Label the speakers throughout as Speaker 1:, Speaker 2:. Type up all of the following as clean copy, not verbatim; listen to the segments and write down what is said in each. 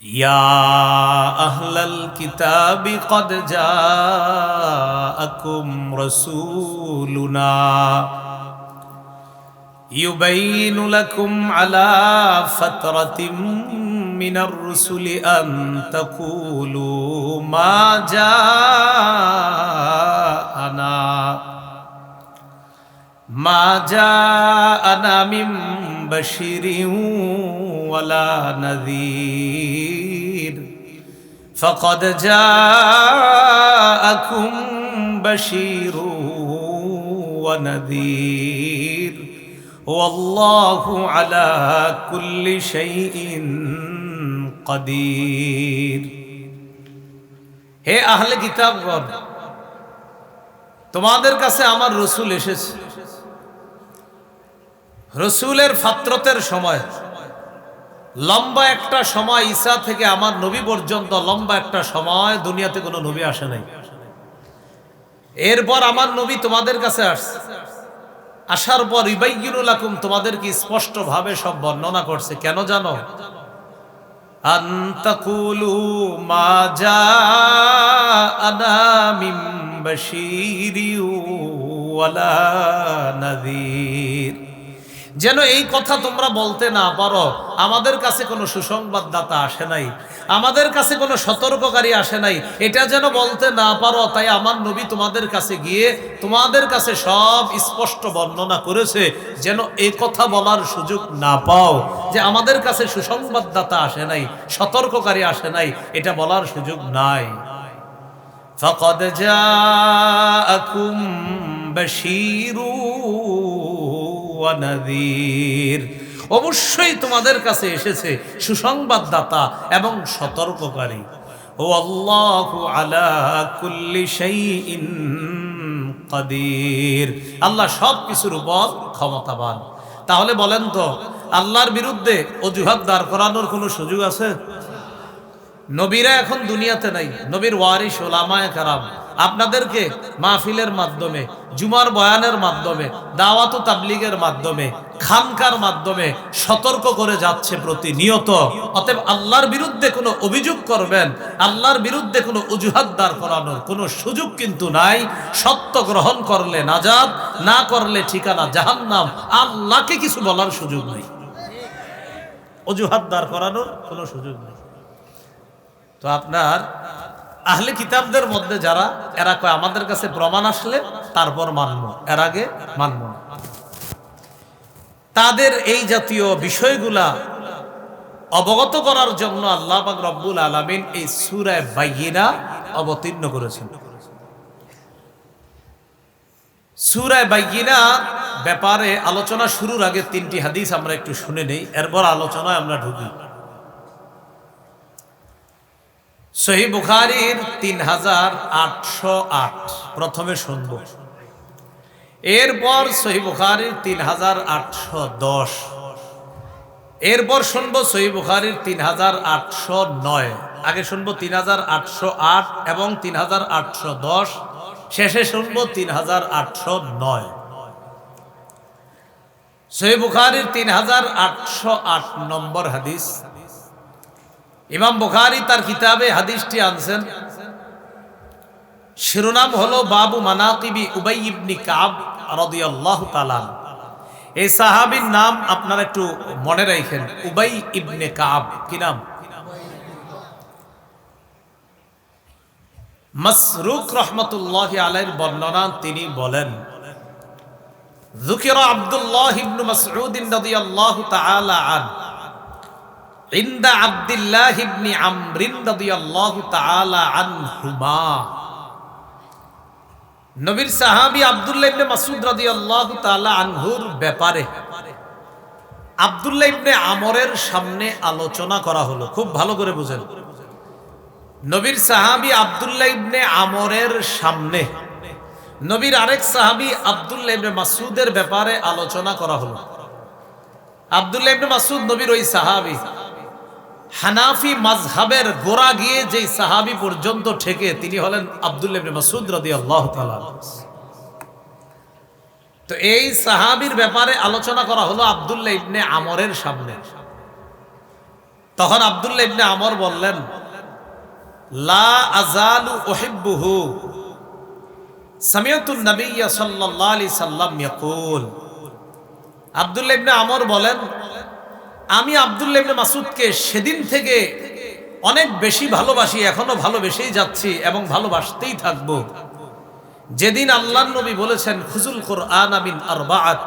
Speaker 1: يا أهل الكتاب قد جاءكم رسولنا يبين لكم على فترة من الرسل أن تقولوا ما جاءنا من بشير ولا نذير فقد جاءكم بشير ونذير والله على كل شيء قدير। হে আহলে কিতাবগণ, তোমাদের কাছে আমার রসুল এসেছে। রসুলের ফাত্রতের সময়, লম্বা একটা সময়, ঈসা থেকে আমার নবী পর্যন্ত লম্বা একটা সময় দুনিয়াতে কোনো নবী আসে নাই। এরপর আমার নবী তোমাদের কাছে আসছে। আসার পর ইবাইয়িনু লাকুম, তোমাদেরকে স্পষ্ট ভাবে সব বর্ণনা করছে। কেন জানো? আন তাকুলু মা জাআনা মিন বাশীরিন ওয়ালা নাযীর, যেন এই কথা তোমরা বলতে না পারো আমাদের কাছে কোনো সুসংবাদদাতা আসে নাই, আমাদের কাছে কোনো সতর্ককারী আসে নাই, এটা যেন বলতে না পারো। তাই আমার নবী তোমাদের কাছে গিয়ে তোমাদের কাছে সব স্পষ্ট বর্ণনা করেছে, যেন এই কথা বলার সুযোগ না পাও যে আমাদের কাছে সুসংবাদদাতা আসে নাই, সতর্ককারী আসে নাই, এটা বলার সুযোগ নাই। ফাকাদ জাআকুম বাশীরুন ওয়া নাযীর, অবশ্যই তোমাদের কাছে এসেছে সুসংবাদদাতা এবং সতর্ককারী। ওয়াল্লাহু আলা কুল্লি শাইইন কাদির, আল্লাহ সব কিছুর উপর ক্ষমতাবান। তাহলে বলেন তো, আল্লাহর বিরুদ্ধে অজুহাত দাঁড় করানোর কোনো সুযোগ আছে? নবীরা এখন দুনিয়াতে নাই, নবীর ওয়ারিস উলামায়ে কেরাম আপনাদেরকে মাহফিলের মাধ্যমে, জুমার বয়ানের মাধ্যমে, দাওয়াত ও তাবলীগের মাধ্যমে, খানকার মাধ্যমে সতর্ক করে যাচ্ছে প্রতিনিয়ত। অতএব আল্লাহর বিরুদ্ধে কোনো অভিযোগ করবেন, আল্লাহর বিরুদ্ধে কোনো অজুহাত দাঁড় করানোর কোনো সুযোগ কিন্তু নাই। সত্য গ্রহণ করলে নাজাত, না করলে ঠিকানা জাহান্নাম। আল্লাহকে কিছু বলার সুযোগ নেই, অজুহাত দাঁড় করানোর কোনো সুযোগ নেই। তো আপনার আহলে কিতাবদের মধ্যে যারা, এরা কয় আমাদের কাছে প্রমাণ আসলে তারপর মানব, এর আগে মানব না। তাদের এই জাতীয় বিষয়গুলা অবগত করার জন্য আল্লাহ পাক রব্বুল আলামিন এই সূরা বাইয়িনা অবতীর্ণ করেছেন। সূরা বাইয়িনা ব্যাপারে আলোচনা শুরুর আগে তিনটি হাদিস আমরা একটু শুনে নেই, এরপর আলোচনায় আমরা ঢুকি। সহিহ বুখারীর ৩৮০৮ প্রথমে শুনব, এরপর সহিহ বুখারীর ৩৮১০, এরপর শুনবো সহিহ বুখারীর ৩৮০৯। আগে শুনবো ৩৮০৮ এবং ৩৮১০, শেষে শুনবো ৩৮০৯। সহিহ বুখারীর ৩৮০৮ নম্বর হাদিস। ইমাম বুখারী তার কিতাবে হাদিসটি আনছেন, শিরোনাম হলো বাবু মানাকিবি উবাই ইবনে কাব রাদিয়াল্লাহু তাআলা। এই সাহাবীর নাম আপনারা একটু মনে রাখেন, উবাই ইবনে কাব। কি নাম? মাসরুক রাহমাতুল্লাহি আলাইহির বর্ণনা, তিনি বলেন, যুকিরা আব্দুল্লাহ ইবনে মাসউদ রাদিয়াল্লাহু তাআলা আনহু ইনদা আব্দুল্লাহ ইবনে আমর রাদিয়াল্লাহু তাআলা আনহুমা। নবীর সাহাবী আব্দুল্লাহ ইবনে মাসউদ রাদিয়াল্লাহু তাআলা আনহুর ব্যাপারে আব্দুল্লাহ ইবনে আমরের সামনে আলোচনা করা হলো। খুব ভালো করে বুঝেন, নবীর সাহাবী আব্দুল্লাহ ইবনে আমরের সামনে নবীর আরেক সাহাবী আব্দুল্লাহ ইবনে মাসউদের ব্যাপারে আলোচনা করা হলো। আব্দুল্লাহ ইবনে মাসউদ নবীর ওই সাহাবী, হানাফি মাযহাবের গোড়া গিয়ে যেই সাহাবী পর্যন্ত ঠেকে, তিনি হলেন আব্দুল্লাহ ইবনে মাসউদ রাদিয়াল্লাহু তাআলা। তো এই সাহাবীর ব্যাপারে আলোচনা করা হলো আব্দুল্লাহ ইবনে আমরের সামনে। তখন আব্দুল্লাহ ইবনে আমর বললেন, লা আযালু উহিব্বুহু সামিআতুন নাবিয়্য সাল্লাল্লাহু আলাইহি সাল্লাম ইয়াকুল। আব্দুল্লাহ ইবনে আমর বলেন, আমি আব্দুল্লাহ ইবনে মাসউদকে সেদিন থেকে অনেক বেশি ভালোবাসি, এখনো ভালোবেসেই যাচ্ছি এবং ভালোবাসতেই থাকবো, যেদিন আল্লাহর নবী বলেছেন খুজুল কুরআন মিন আরবাআত,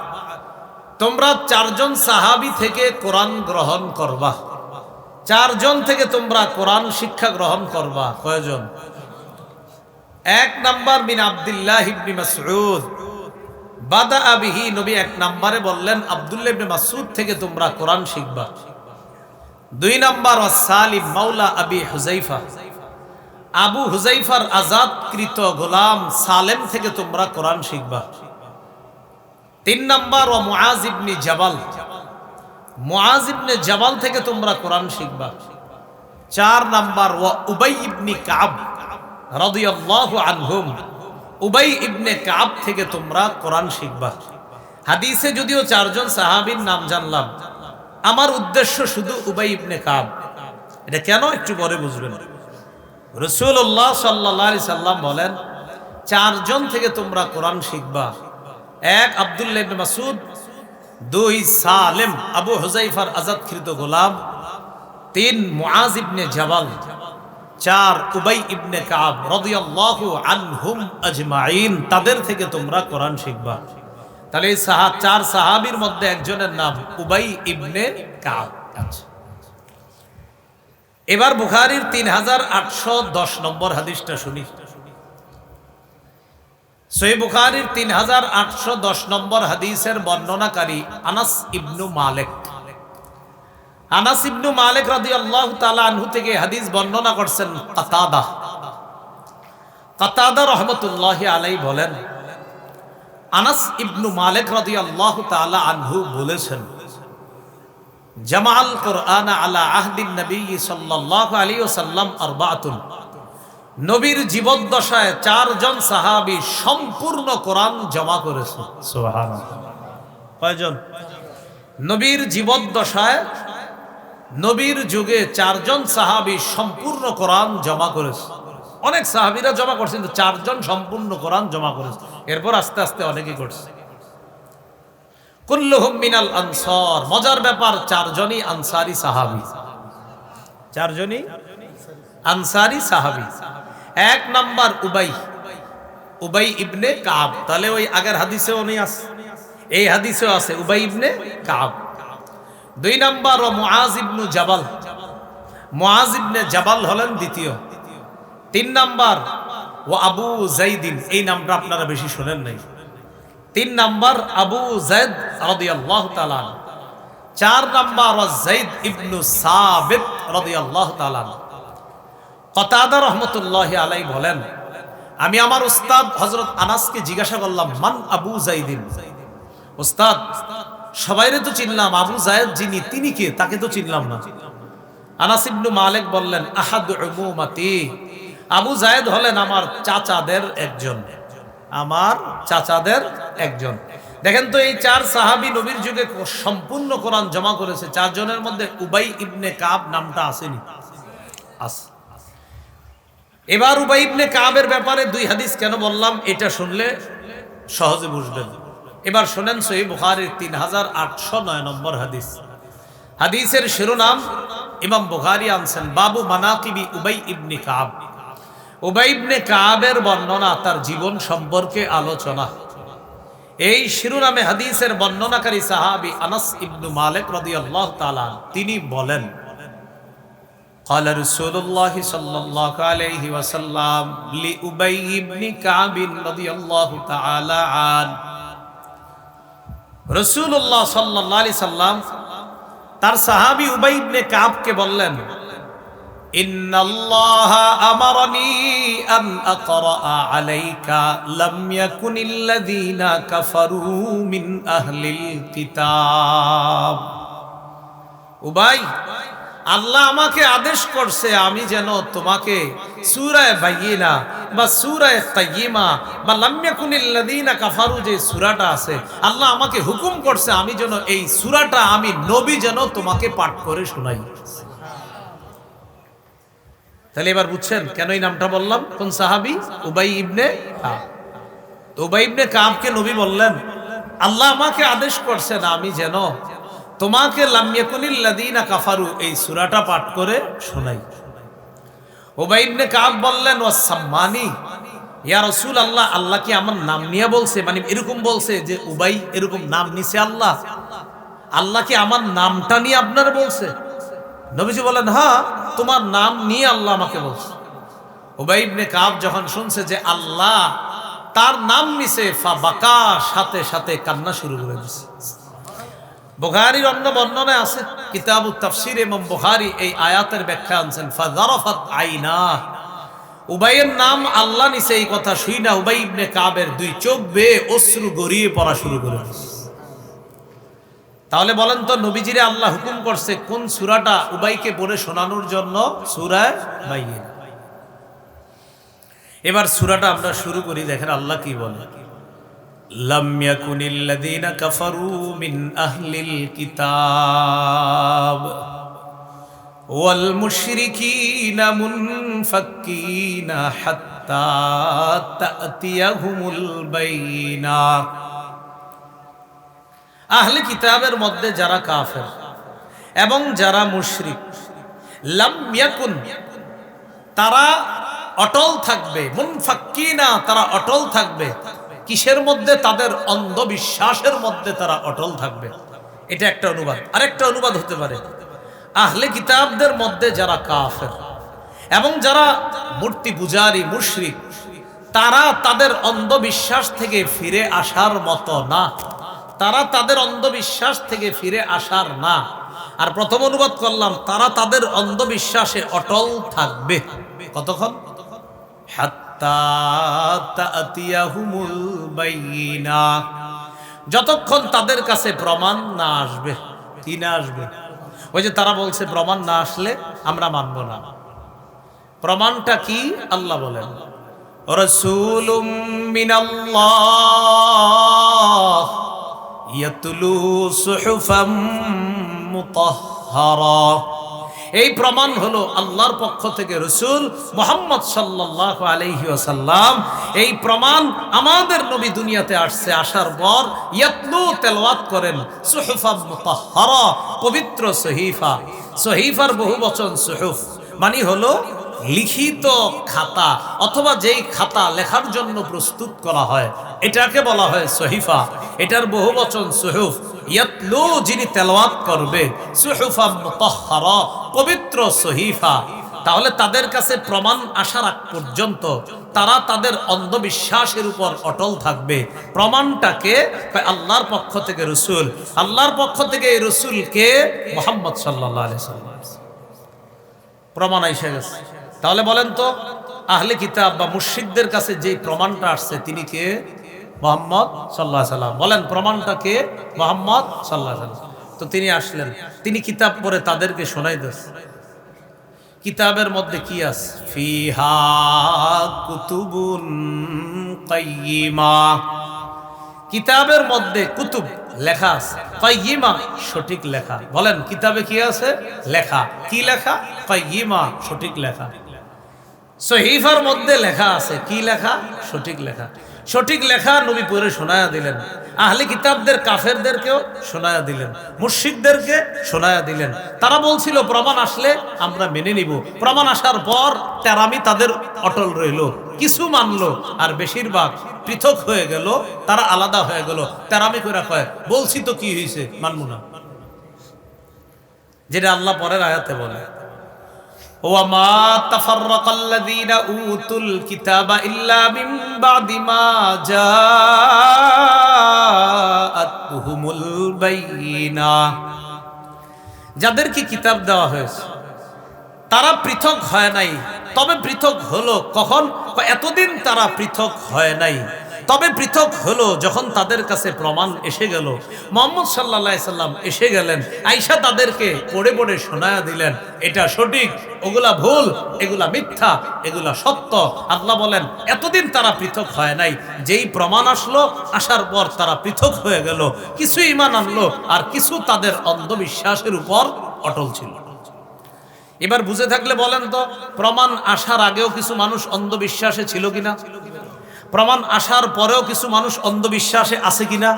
Speaker 1: তোমরা চারজন সাহাবী থেকে কোরআন গ্রহণ করবা। চারজন থেকে তোমরা কোরআন শিক্ষা গ্রহণ করবা। কয়জন? এক নাম্বার মিন আব্দুল্লাহ ইবনে মাসউদ, বাদা বিহি, নবী এক নম্বরে বললেন আব্দুল্লাহ ইবনে মাসউদ থেকে তোমরা কোরআন শিখবা। দুই নাম্বার সালিম মাওলা আবি হুযাইফা, আবু হুযাইফার আজাদকৃত গোলাম সালেম থেকে তোমরা কোরআন শিখবা। তিন নাম্বার মুআজ ইবনে জাবাল, মুআজ ইবনে জাবাল থেকে তোমরা কোরআন শিখবা। চার নাম্বার উবাই ইবনে কাব রাদিয়াল্লাহু আনহুম, উবাই ইবনে কাব থেকে তোমরা কোরআন শিখবা। হাদিসে যদিও চারজন সাহাবীর নাম জানলাম, আমার উদ্দেশ্য শুধু উবাই ইবনে কাব। এটা কেন একটু পরে বুঝবেন। রাসূলুল্লাহ সাল্লাল্লাহু আলাইহি সাল্লাম বলেন, চারজন থেকে তোমরা কোরআন শিখবা। এক আব্দুল্লাহ ইবনে মাসউদ, দুই সালেম আবু হুযাইফার আজাদকৃত গোলাম, তিন মুআজ ইবনে জাবাল, চার উবাই ইবনে কাব রাদিয়াল্লাহু আনহুম আজমাইন, তাদের থেকে তোমরা কোরআন শিখবা। তাহলে এই চার সাহাবীর মধ্যে একজনের নাম উবাই ইবনে কাব। আচ্ছা, এবার বুখারীর 3810 নম্বর হাদিসটা শুনি। সহিহ বুখারীর 3810 নম্বর হাদিসের বর্ণনাকারী আনাস ইবনু মালিক। আনাস ইবনু মালিক রাদিয়াল্লাহু তাআলা আনহু থেকে হাদিস বর্ণনা করছেন কাতাদা। কাতাদা রাহমাতুল্লাহি আলাইহি বলেন, আনাস ইবনু মালিক রাদিয়াল্লাহু তাআলা আনহু বলেছেন, জামাআল কুরআন আলা আহদিন নবী সাল্লাল্লাহু আলাইহি ওয়াসাল্লাম আরবাআতুন, নবীর জীবদ্দশায় চারজন সাহাবী সম্পূর্ণ কোরআন জমা করেছে। সুবহানাল্লাহ। কয়জন? নবীর জীবদ্দশায়, নবীর যুগে চারজন সাহাবী সম্পূর্ণ কোরআন জমা করেছে। অনেক সাহাবীরা জমা করছেন, কিন্তু চারজন সম্পূর্ণ কোরআন জমা করেছে। এরপর আস্তে আস্তে অনেকেই করছে। কুল্লুহুম মিনাল আনসার, মজার ব্যাপার চারজনই আনসারী সাহাবী। চারজনই আনসারী সাহাবী। এক নাম্বার উবাই, উবাই ইবনে কাব। তাহলে ওই আগের হাদিসেও নেই, আছে, এই হাদিসেও আছে উবাই ইবনে কাব। দুই নাম্বার মুআজ ইবনে জাবাল, মুআজ ইবনে জাবাল হলেন দ্বিতীয়। তিন নাম্বার আবু যাইদিন, এই নামটা আপনারা বেশি শোনেন নাই। তিন নাম্বার আবু যায়েদ রাদিয়াল্লাহু তাআলা। চার নাম্বার যায়েদ ইবনে সাবিত রাদিয়াল্লাহু তাআলা। কাতাদা রাহমাতুল্লাহি আলাইহি বলেন, আমি আমার উস্তাদ হযরত আনাসকে জিজ্ঞাসা করলাম, মান আবু যাইদিন। উস্তাদ, সবাইরে তো চিনলাম, আবু যায়েদ যিনি, তিনি কে? তাকে তো চিনলাম না। আনাস ইবনে মালিক বললেন, আহাদু উমুমাতি, আবু যায়েদ হলেন আমার চাচাদের একজন, আমার চাচাদের একজন। দেখেন তো, এই চার সাহাবী নবীর যুগে সম্পূর্ণ কোরআন জমা করেছে। চারজনের মধ্যে উবাই ইবনে কাব নামটা আসেনি? আছে। এবার উবাই ইবনে কাবের ব্যাপারে দুই হাদিস কেন বললাম, এটা শুনলে সহজে বুঝবেন। এবার শোনেন সহিহ বুখারীর 3809 নম্বর হাদিস। হাদিসের শিরোনাম ইমাম বুখারী আনছেন বাবু মানাকিবি উবাই ইবনে কাব। উবাই ইবনে কাবের বর্ণনা, তার জীবন সম্পর্কে আলোচনা। এই শিরোনামে হাদিসের বর্ণনাকারী সাহাবী আনাস ইবনে মালিক রাদিয়াল্লাহু তাআলা, তিনি বলেন, قال رسول الله صلى الله عليه وسلم لأبي بن كعب رضي الله تعالى عنه। রাসূলুল্লাহ সাল্লাল্লাহু আলাইহি সাল্লাম তার সাহাবী উবাই ইবনে কাবকে বললেন, ইন্নাল্লাহা আমারানি আন আকরা আলাইকা লাম ইয়াকুনিল্লাযীনা কাফারু মিন আহলিল কিতাব। উবাই, আল্লাহ আমাকে আদেশ করছে আমি যেন তোমাকে সূরা বাইয়িনা বা সূরা তাইয়্যিমা বা লাম ইয়াকুনিল্লাযীনা কাফারু, যে সূরাটা আছে, আল্লাহ আমাকে হুকুম করছে আমি যেন এই সূরাটা, আমি নবী যেন তোমাকে পাঠ করে শোনাই। তাহলে এবার বুঝছেন কেন এই নামটা বললাম? কোন সাহাবী? উবাই ইবনে কাব। উবাই ইবনে কাবকে নবী বললেন, আল্লাহ আমাকে আদেশ করছেন আমি যেন তোমাকে লাম ইয়াকুনিল লাযীনা কাফারু এই সূরাটা পাঠ করে শোনাই। উবাই ইবনে কাব বললেন, ওয়াসাম্মানি ইয়া রাসূলুল্লাহ, আল্লাহ কি আমার নাম নিয়ে বলছে? মানে এরকম বলছে যে উবাই এরকম নাম নিছে আল্লাহ? আল্লাহ কি আমার নামটা নিয়ে আপনার বলছে? নবীজি বলেন, হ্যাঁ, তোমার নাম নিয়ে আল্লাহ আমাকে বলছে। উবাই ইবনে কাব যখন শুনছে যে আল্লাহ তার নাম নিছে, ফাবাকা, সাথে সাথে কান্না শুরু করে দিছে। বুখারীর অন্য বর্ণনায় আছে, কিতাবুত তাফসীর ইমাম বুখারী এই আয়াতের ব্যাখ্যা আনছেন, ফাযারাফাত আইনা। উবাইয়ের নাম আল্লাহ নিছে এই কথা শুই না উবাই ইবনে কাবের দুই চোখ বেয়ে অশ্রু গড়িয়ে পড়া শুরু করে দিছে। তাহলে বলেন তো, নবীজিরে আল্লাহ হুকুম করছে কোন সূরাটা উবাইকে পড়ে শোনানোর জন্য? সূরা বাইয়িনা। এবার সূরাটা আমরা শুরু করি, দেখেন আল্লাহ কি বলে। লাম ইয়াকুনিল লাযীনা কাফারু মিন আহলিল কিতাব ওয়াল মুশরিকিনা মুনফাক্কিনা হাত্তা তা'তিয়াহুমুল বাইয়িনা। আহলে কিতাবের মধ্যে যারা কাফের এবং যারা মুশরিক, লাম ইয়াকুন তারা অটল থাকবে, মুনফাক্কিনা তারা অটল থাকবে। কিসের মধ্যে? তাদের অন্ধবিশ্বাসের মধ্যে তারা অটল থাকবে। এটা একটা অনুবাদ। আরেকটা অনুবাদ হতে পারে, আহলে কিতাবদের মধ্যে যারা কাফের এবং যারা মূর্তি পূজারী মুশরিক, তারা তাদের অন্ধবিশ্বাস থেকে ফিরে আসার মতো না। তারা তাদের অন্ধবিশ্বাস থেকে ফিরে আসার না। আর প্রথম অনুবাদ করলাম, তারা তাদের অন্ধবিশ্বাসে অটল থাকবে। কতক্ষণ? হাত্তা তা'তিয়াহুমুল বাইয়িনা, যতক্ষণ তাদের কাছে প্রমাণ না আসবে। কি না আসবে? ওই যে তারা বলছে প্রমাণ না আসলে আমরা মানব না। প্রমাণটা কি? আল্লাহ বলেন, রাসূলুম মিনাল্লাহ ইয়াতলু সুহুফাম মুতাহহারা। এই প্রমাণ হলো আল্লাহর পক্ষ থেকে রাসূল মুহাম্মদ সাল্লাল্লাহু আলাইহি ওয়াসাল্লাম। এই প্রমাণ আমাদের নবী দুনিয়াতে আসছে, আসার পর ইয়াতলু তেলাওয়াত করেন সুহুফাম মুতাহহারা, পবিত্র সহিফা। সহিফার বহুবচন সুহুফ, মানে হলো লিখিত খাতা অথবা যেই খাতা লেখার জন্য প্রস্তুত করা হয়, এটাকে বলা হয় সহিফা। এটার বহুবচন সুহুফ। ইয়াতলু যিনি তেলাওয়াত করবে, সুহুফাম মুতাহহারা পবিত্র সহিফা। তাহলে তাদের কাছে প্রমাণ আসার আগ পর্যন্ত তারা তাদের অন্ধবিশ্বাসের উপর অটল থাকবে। প্রমাণটাকে আল্লাহর পক্ষ থেকে রাসূল, আল্লাহর পক্ষ থেকে এই রাসূলকে মুহাম্মদ সাল্লাল্লাহু আলাইহি ওয়াসাল্লাম প্রমাণ এসে গেছে। তাহলে বলেন তো, আহলে কিতাব বা মুশরিকদের কাছে যে প্রমাণটা আসছে তিনি কে? মুহাম্মদ সাল্লাল্লাহু আলাইহি ওয়াসাল্লাম। বলেন প্রমাণটা কে? মুহাম্মদ সাল্লাল্লাহু আলাইহি ওয়াসাল্লাম। তো তিনি আসলেন, তিনি কিতাব পড়ে তাদেরকে শোনাই দিয়েছেন। কিতাবের মধ্যে কি আছে? ফিহা কুতুবুন কাইয়্যিমা। কিতাবের মধ্যে কুতুব লেখা আছে, কাইয়্যিমা সঠিক লেখা। বলেন কিতাবে কি আছে? লেখা। কি লেখা? কাইয়্যিমা সঠিক লেখা। সহিফার মধ্যে লেখা আছে, কি লেখা? সঠিক লেখা। সঠিক লেখা নবী পড়ে শোনায়া দিলেন। আহলে কিতাবদের কাফেরদেরকেও শোনায়া দিলেন, মুশরিকদেরকে শোনায়া দিলেন। তারা বলছিল প্রমাণ আসলে আমরা মেনে নিব। প্রমাণ আসার পর তেরামি তাদের অটল রইল, কিছু মানলো আর বেশিরভাগ পৃথক হয়ে গেল, তারা আলাদা হয়ে গেল। তেরামি করে কয় বলছি তো কি হয়েছে, মানব না। যেটা আল্লাহ পরের আয়াতে বলে, ওয়ামা তাফাররাকাল্লাযীনা উতুল কিতাবা ইল্লা মিন বাদি মা জাআতুহুমুল বাইয়িনা। যাদেরকে কিতাব দেওয়া হয়েছে তারা পৃথক হয় নাই, তবে পৃথক হলো কখন? এতদিন তারা পৃথক হয় নাই, তবে পৃথক হলো যখন তাদের কাছে প্রমাণ এসে গেল। মুহাম্মদ সাল্লাল্লাহু আলাইহি সাল্লাম এসে গেলেন, আয়েশা তাদেরকে পড়ে পড়ে শোনায়া দিলেন এটা সঠিক, ওগুলা ভুল, এগুলা মিথ্যা, এগুলা সত্য। আল্লাহ বলেন এতদিন তারা পৃথক হয় নাই, যেই প্রমাণ আসলো, আসার পর তারা পৃথক হয়ে গেল। কিছু ঈমান আনলো আর কিছু তাদের অন্ধবিশ্বাসের উপর অটল ছিল। এবার বুঝে থাকলে বলেন তো, প্রমাণ আসার আগেও কিছু মানুষ অন্ধবিশ্বাসে ছিল কিনা, প্রমাণ আসার পরেও কিছু মানুষ অন্ধবিশ্বাসে আছে কিনা?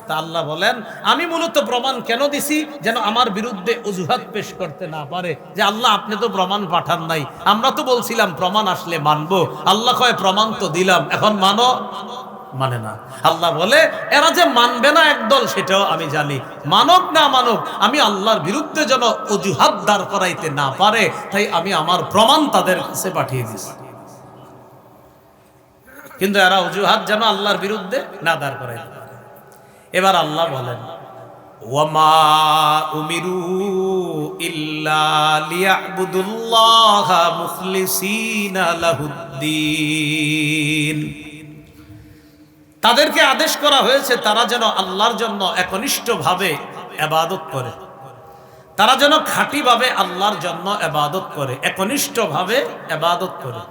Speaker 1: তা আল্লাহ বলেন, আমি মূলত প্রমাণ কেন দিছি, যেন আমার বিরুদ্ধে অজুহাত পেশ করতে না পারে যে আল্লাহ আপনি তো প্রমাণ পাঠান নাই, আমরা তো বলছিলাম প্রমাণ আসলে মানবো। আল্লাহ কয় প্রমাণ তো দিলাম, এখন মানো, মানে না। আল্লাহ বলে এরা যে মানবে না একদল, সেটাও আমি জানি। মানব না মানব, আমি আল্লাহর বিরুদ্ধে যেন অজুহাত দাঁড় করাইতে না পারে, তাই আমি আমার প্রমাণ তাদের কাছে পাঠিয়ে দিছি। কিন্তু এরা অজুহাত যেন আল্লাহর বিরুদ্ধে না দাঁড় করাইতে পারে। এবার আল্লাহ বলেন, ওয়ামা উমিরু ইল্লা লিয়াবুদুল্লাহা মুখলিসিনা লাহুদ্দিন। তাদেরকে আদেশ করা হয়েছে তারা যেন আল্লাহর জন্য একনিষ্ঠভাবে ইবাদত করে, তারা যেন খাঁটিভাবে আল্লাহর জন্য ইবাদত করে, একনিষ্ঠভাবে ইবাদত করে।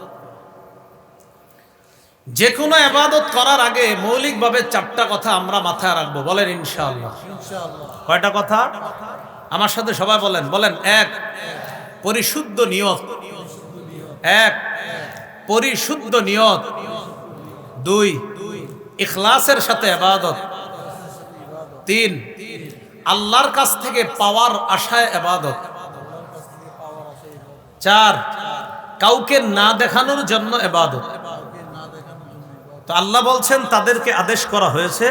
Speaker 1: যে কোনো ইবাদত করার আগে মৌলিকভাবে 4টা কথা আমরা মাথায় রাখবো, বলেন ইনশাআল্লাহ। কয়টা কথা? আমার সাথে সবাই বলেন, বলেন। 1, পরিশুদ্ধ নিয়ত। 1, পরিশুদ্ধ নিয়ত। 2, ইখলাসের সাথে ইবাদত। 3, আল্লাহর কাছ থেকে পাওয়ার আশায় ইবাদত। 4, কাউকে না দেখানোর জন্য ইবাদত। তো আল্লাহ বলছেন তাদেরকে আদেশ করা হয়েছে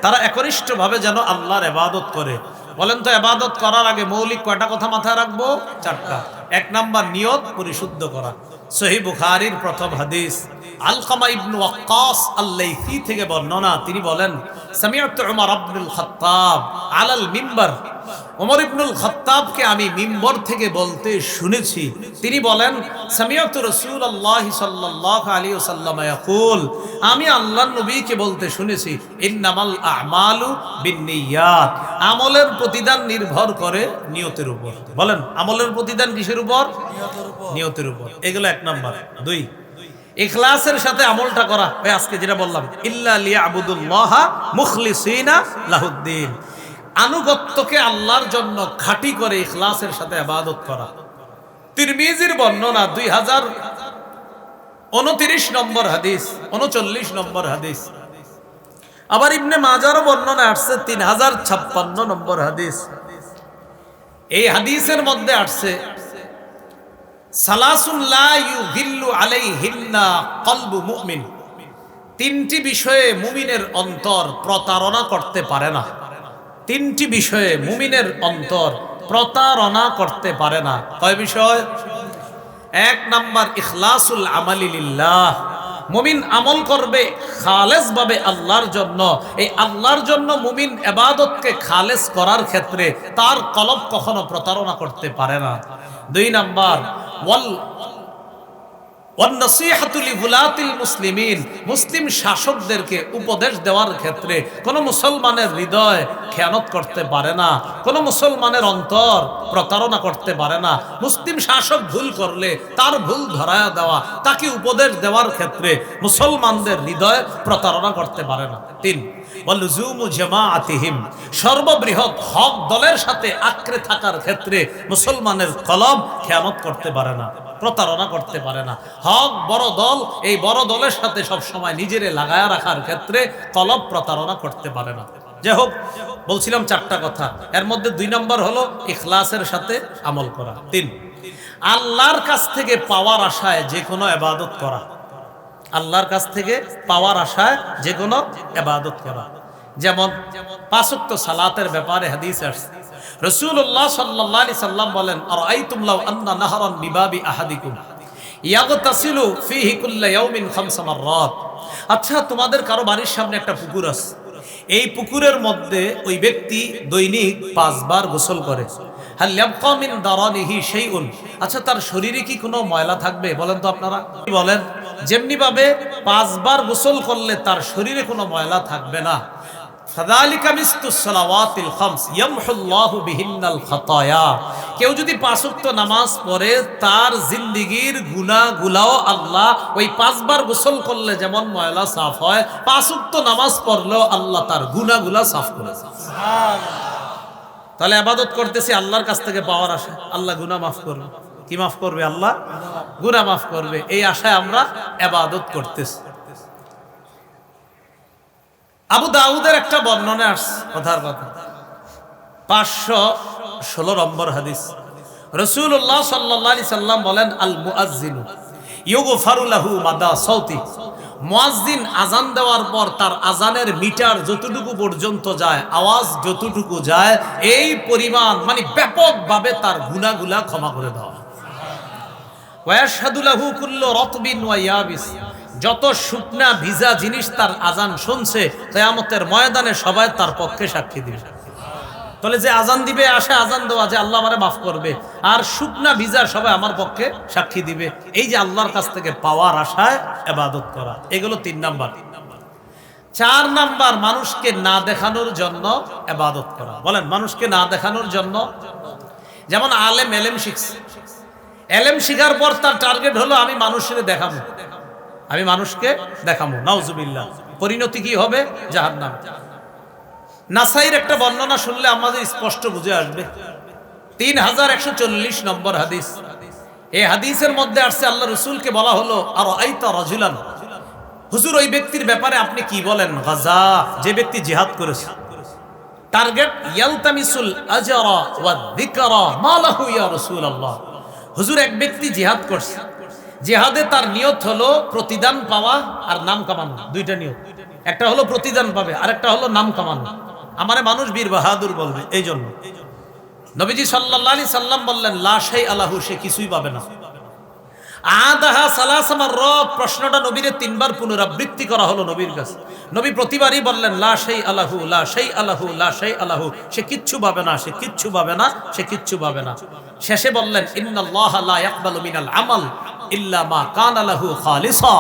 Speaker 1: তারা একনিষ্ঠভাবে যেন আল্লাহর ইবাদত করে। বলেন তো, ইবাদত করার আগে মৌলিক কয়টা কথা মাথায় রাখবো? 4টা। 1 নাম্বার, নিয়ত পরিশুদ্ধ করা। সহিহ বুখারীর প্রথম হাদিস, আলকামা ইবনে ওয়াক্কাস আল-লাইথি থেকে বর্ণনা। তিনি বলেন, সামিআতু উমর ইবনুল খাত্তাব আলাল মিম্বার। ওমর ইবনুল খাত্তাবকে আমি মিম্বর থেকে বলতে শুনেছি। তিনি বলেন, সামিআতু রাসূলুল্লাহ সাল্লাল্লাহু আলাইহি ওয়াসাল্লাম ইয়াকুল, আমি আল্লাহর নবীকে বলতে শুনেছি, ইন্নামাল আ'মালু বিন্নিয়াত। আমলের প্রতিদান নির্ভর করে নিয়তের উপর। বলেন, আমলের প্রতিদান কিসের উপর? নিয়তের উপর। এগুলো 1 নাম্বার। 2, ইখলাসের সাথে আমলটা করা। ওই আজকে যেটা বললাম, ইল্লা লিয়াবুদুল্লাহা মুখলিসিনা লাহুদ্দিন। আনুগত্যকে আল্লাহর জন্য খাঁটি করে ইখলাসের সাথে ইবাদত করা। তিরমিজির বর্ণনা 2029 নম্বর হাদিস, 39 নম্বর হাদিস। আবার ইবনে মাজার বর্ণনা আসছে 3056 নম্বর হাদিস। এই হাদিসের মধ্যে আসছে, সালাসুন লা ইউগিল্লু আলাইহিন্না কলবু মুমিন। 3টি বিষয়ে মুমিনের অন্তর প্রতারণা করতে পারে না। 3টি বিষয়ে মুমিনের অন্তর প্রতারণা করতে পারে না। কয় বিষয়? 1 নাম্বার, ইখলাসুল আমালি লিল্লাহ। মুমিন আমল করবে খালেস ভাবে আল্লাহর জন্য। এই আল্লাহর জন্য মুমিন ইবাদতকে খালেস করার ক্ষেত্রে তার কলব কখনো প্রতারণা করতে পারে না। 2 নাম্বার, ওয়ান-নাসীহাতু লিগুলাতিল মুসলিমিন। মুসলিম শাসকদেরকে উপদেশ দেওয়ার ক্ষেত্রে কোন মুসলমানের হৃদয় খেয়ানত করতে পারে না, কোন মুসলমানের অন্তর প্রতারণা করতে পারে না। মুসলিম শাসক ভুল করলে তার ভুল ধরায়া দেওয়া, তাকে উপদেশ দেওয়ার ক্ষেত্রে মুসলমানদের হৃদয় প্রতারণা করতে পারে না। 3, ওয়ালুজুমু জামাআতিহিম। সর্ববৃহৎ হক দলের সাথে আঁকড়ে থাকার ক্ষেত্রে মুসলমানের কলব খেয়ানত করতে পারে না, প্রতারণা করতে পারে না। হক বড় দল, এই বড় দলের সাথে সব সময় নিজেরে লাগায়া রাখার ক্ষেত্রে কলব প্রতারণা করতে পারে না। যাই হোক, বলছিলাম 4টা কথা। এর মধ্যে 2 নম্বর হলো ইখলাসের সাথে আমল করা। 3, আল্লাহর কাছ থেকে পাওয়ার আশায় যে কোনো ইবাদত করা। আল্লাহর কাছ থেকে পাওয়ার আশায় যে কোনো ইবাদত করা। যেমন 5 ওয়াক্ত সালাতের ব্যাপারে হাদিস আসছে, রাসূলুল্লাহ সাল্লাল্লাহু আলাইহি সাল্লাম বলেন, আরাআইতুম লাউ আন্না নাহরান বিবাবি আহাদিকুম ইয়াগতাসিলু ফীহি কুল্লা ইয়াউমিন 5 মাররাত। আচ্ছা, তোমাদের কারো বাড়ির সামনে একটা পুকুর আছে, এই পুকুরের মধ্যে ওই ব্যক্তি দৈনিক 5 বার গোসল করে। হাল ইয়াবকা মিন দারানিহি শাইউন। আচ্ছা, তার শরীরে কি কোনো ময়লা থাকবে? বলেন তো আপনারা, বলেন। যেমনি ভাবে 5 বার গোসল করলে তার শরীরে কোনো ময়লা থাকবে না, ফাযালিকা মিসলুস সালাওয়াতিল খামস ইয়ামহুল্লাহু বিহিন্নাল খাতায়া। কেউ যদি 5 ওয়াক্ত নামাজ পড়ে, তার জিন্দেগীর গুনাহগুলোও আল্লাহ ওই 5 বার গোসল করলে যেমন ময়লা সাফ হয়, 5 ওয়াক্ত নামাজ পড়লেও আল্লাহ তার গুনাহগুলো সাফ করে। সুবহানাল্লাহ। তাহলে ইবাদত করতেছি আল্লাহর কাছ থেকে পাওয়ার আশা, আল্লাহ গুনাহ মাফ করবে। কি মাফ করবে? আল্লাহ গুনাহ মাফ করবে। এই আশায় আমরা ইবাদত করতেছি। আবু দাউদের একটা বর্ণনা আসছে, কথার কথা 516 নম্বর হাদিস। রাসূলুল্লাহ সাল্লাল্লাহু আলাইহি সাল্লাম বলেন, আল মুআজ্জিনু ইউগফারু লাহু মাদা সাউতি। মুয়াজ্জিন আজান দেওয়ার পর তার আজানের মিটার যতটুকু পর্যন্ত যায়, আওয়াজ যতটুকু যায়, এই পরিমাণ মানে ব্যাপকভাবে তার গুনাহগুলা ক্ষমা করে দেওয়া। ওয়া ইয়াশহাদু লাহু কুল্লু রাতবিন ওয়া ইয়াবিস। যত শুকনা ভিজা জিনিস তার আজান শুনছে, কিয়ামতের ময়দানে সবাই তার পক্ষে সাক্ষী দিবে। তাহলে যে আজান দিবে আসে আজান দেওয়া যে আল্লাহ আমারে মাফ করবে, আর শুকনা ভিজা সবাই আমার পক্ষে সাক্ষী দিবে। এই যে আল্লাহর কাছ থেকে পাওয়ার আশায় ইবাদত করা, এগুলো 3 নাম্বার। 4 নাম্বার, মানুষকে না দেখানোর জন্য ইবাদত করা। বলেন, মানুষকে না দেখানোর জন্য। যেমন আলেম এলেম শিখছে, এলেম শিখার পর তার টার্গেট হলো আমি মানুষের দেখাবো, আমি মানুষকে দেখাবো। নাউজুবিল্লাহ, পরিণতি কি হবে? জাহান্নাম। নাসাইর একটা বর্ণনা শুনলে আমাদের স্পষ্ট বুঝে আসবে। 3140 নম্বর হাদিস। এই হাদিসের মধ্যে আসছে আল্লাহ রাসূলকে বলা হলো, আর আইতা রাজুলান, হুজুর ওই ব্যক্তির ব্যাপারে আপনি কি বলেন? গাজা, যে ব্যক্তি জিহাদ করেছে। টার্গেট ইয়ালতামিসুল আজরা ওয়া যিকরা মা লাহু ইয়া রাসূলুল্লাহ। হুজুর এক ব্যক্তি জিহাদ করছে, জিহাদে তার নিয়ত হলো প্রতিদান পাওয়া আর নাম কামানো। 2টা নিয়ত, একটা হলো প্রতিদান পাবে আর একটা হলো নাম কামানো। আমারে মানুষ বীর বাহাদুর বলবে, এই জন্য নবীজি সাল্লাল্লাহু আলাইহি সাল্লাম বললেন, লা শাই আলাহু, সে কিছুই পাবে না। আদাহা সালাসা মাররাত, প্রশ্নটা নবীর 3 বার পুনরাবৃত্তি করা হলো নবীর কাছে। নবী প্রতিবারই বললেন, লা শাই আলাহু, লা শাই আলাহু, লা শাই আলাহু, সে কিচ্ছু পাবে না, সে কিচ্ছু পাবে না, সে কিচ্ছু পাবে না। শেষে বললেন, ইন্নাল্লাহা লা ইয়াকবালু মিনাল আমাল ইল্লা মা কানা লাহু খালিসা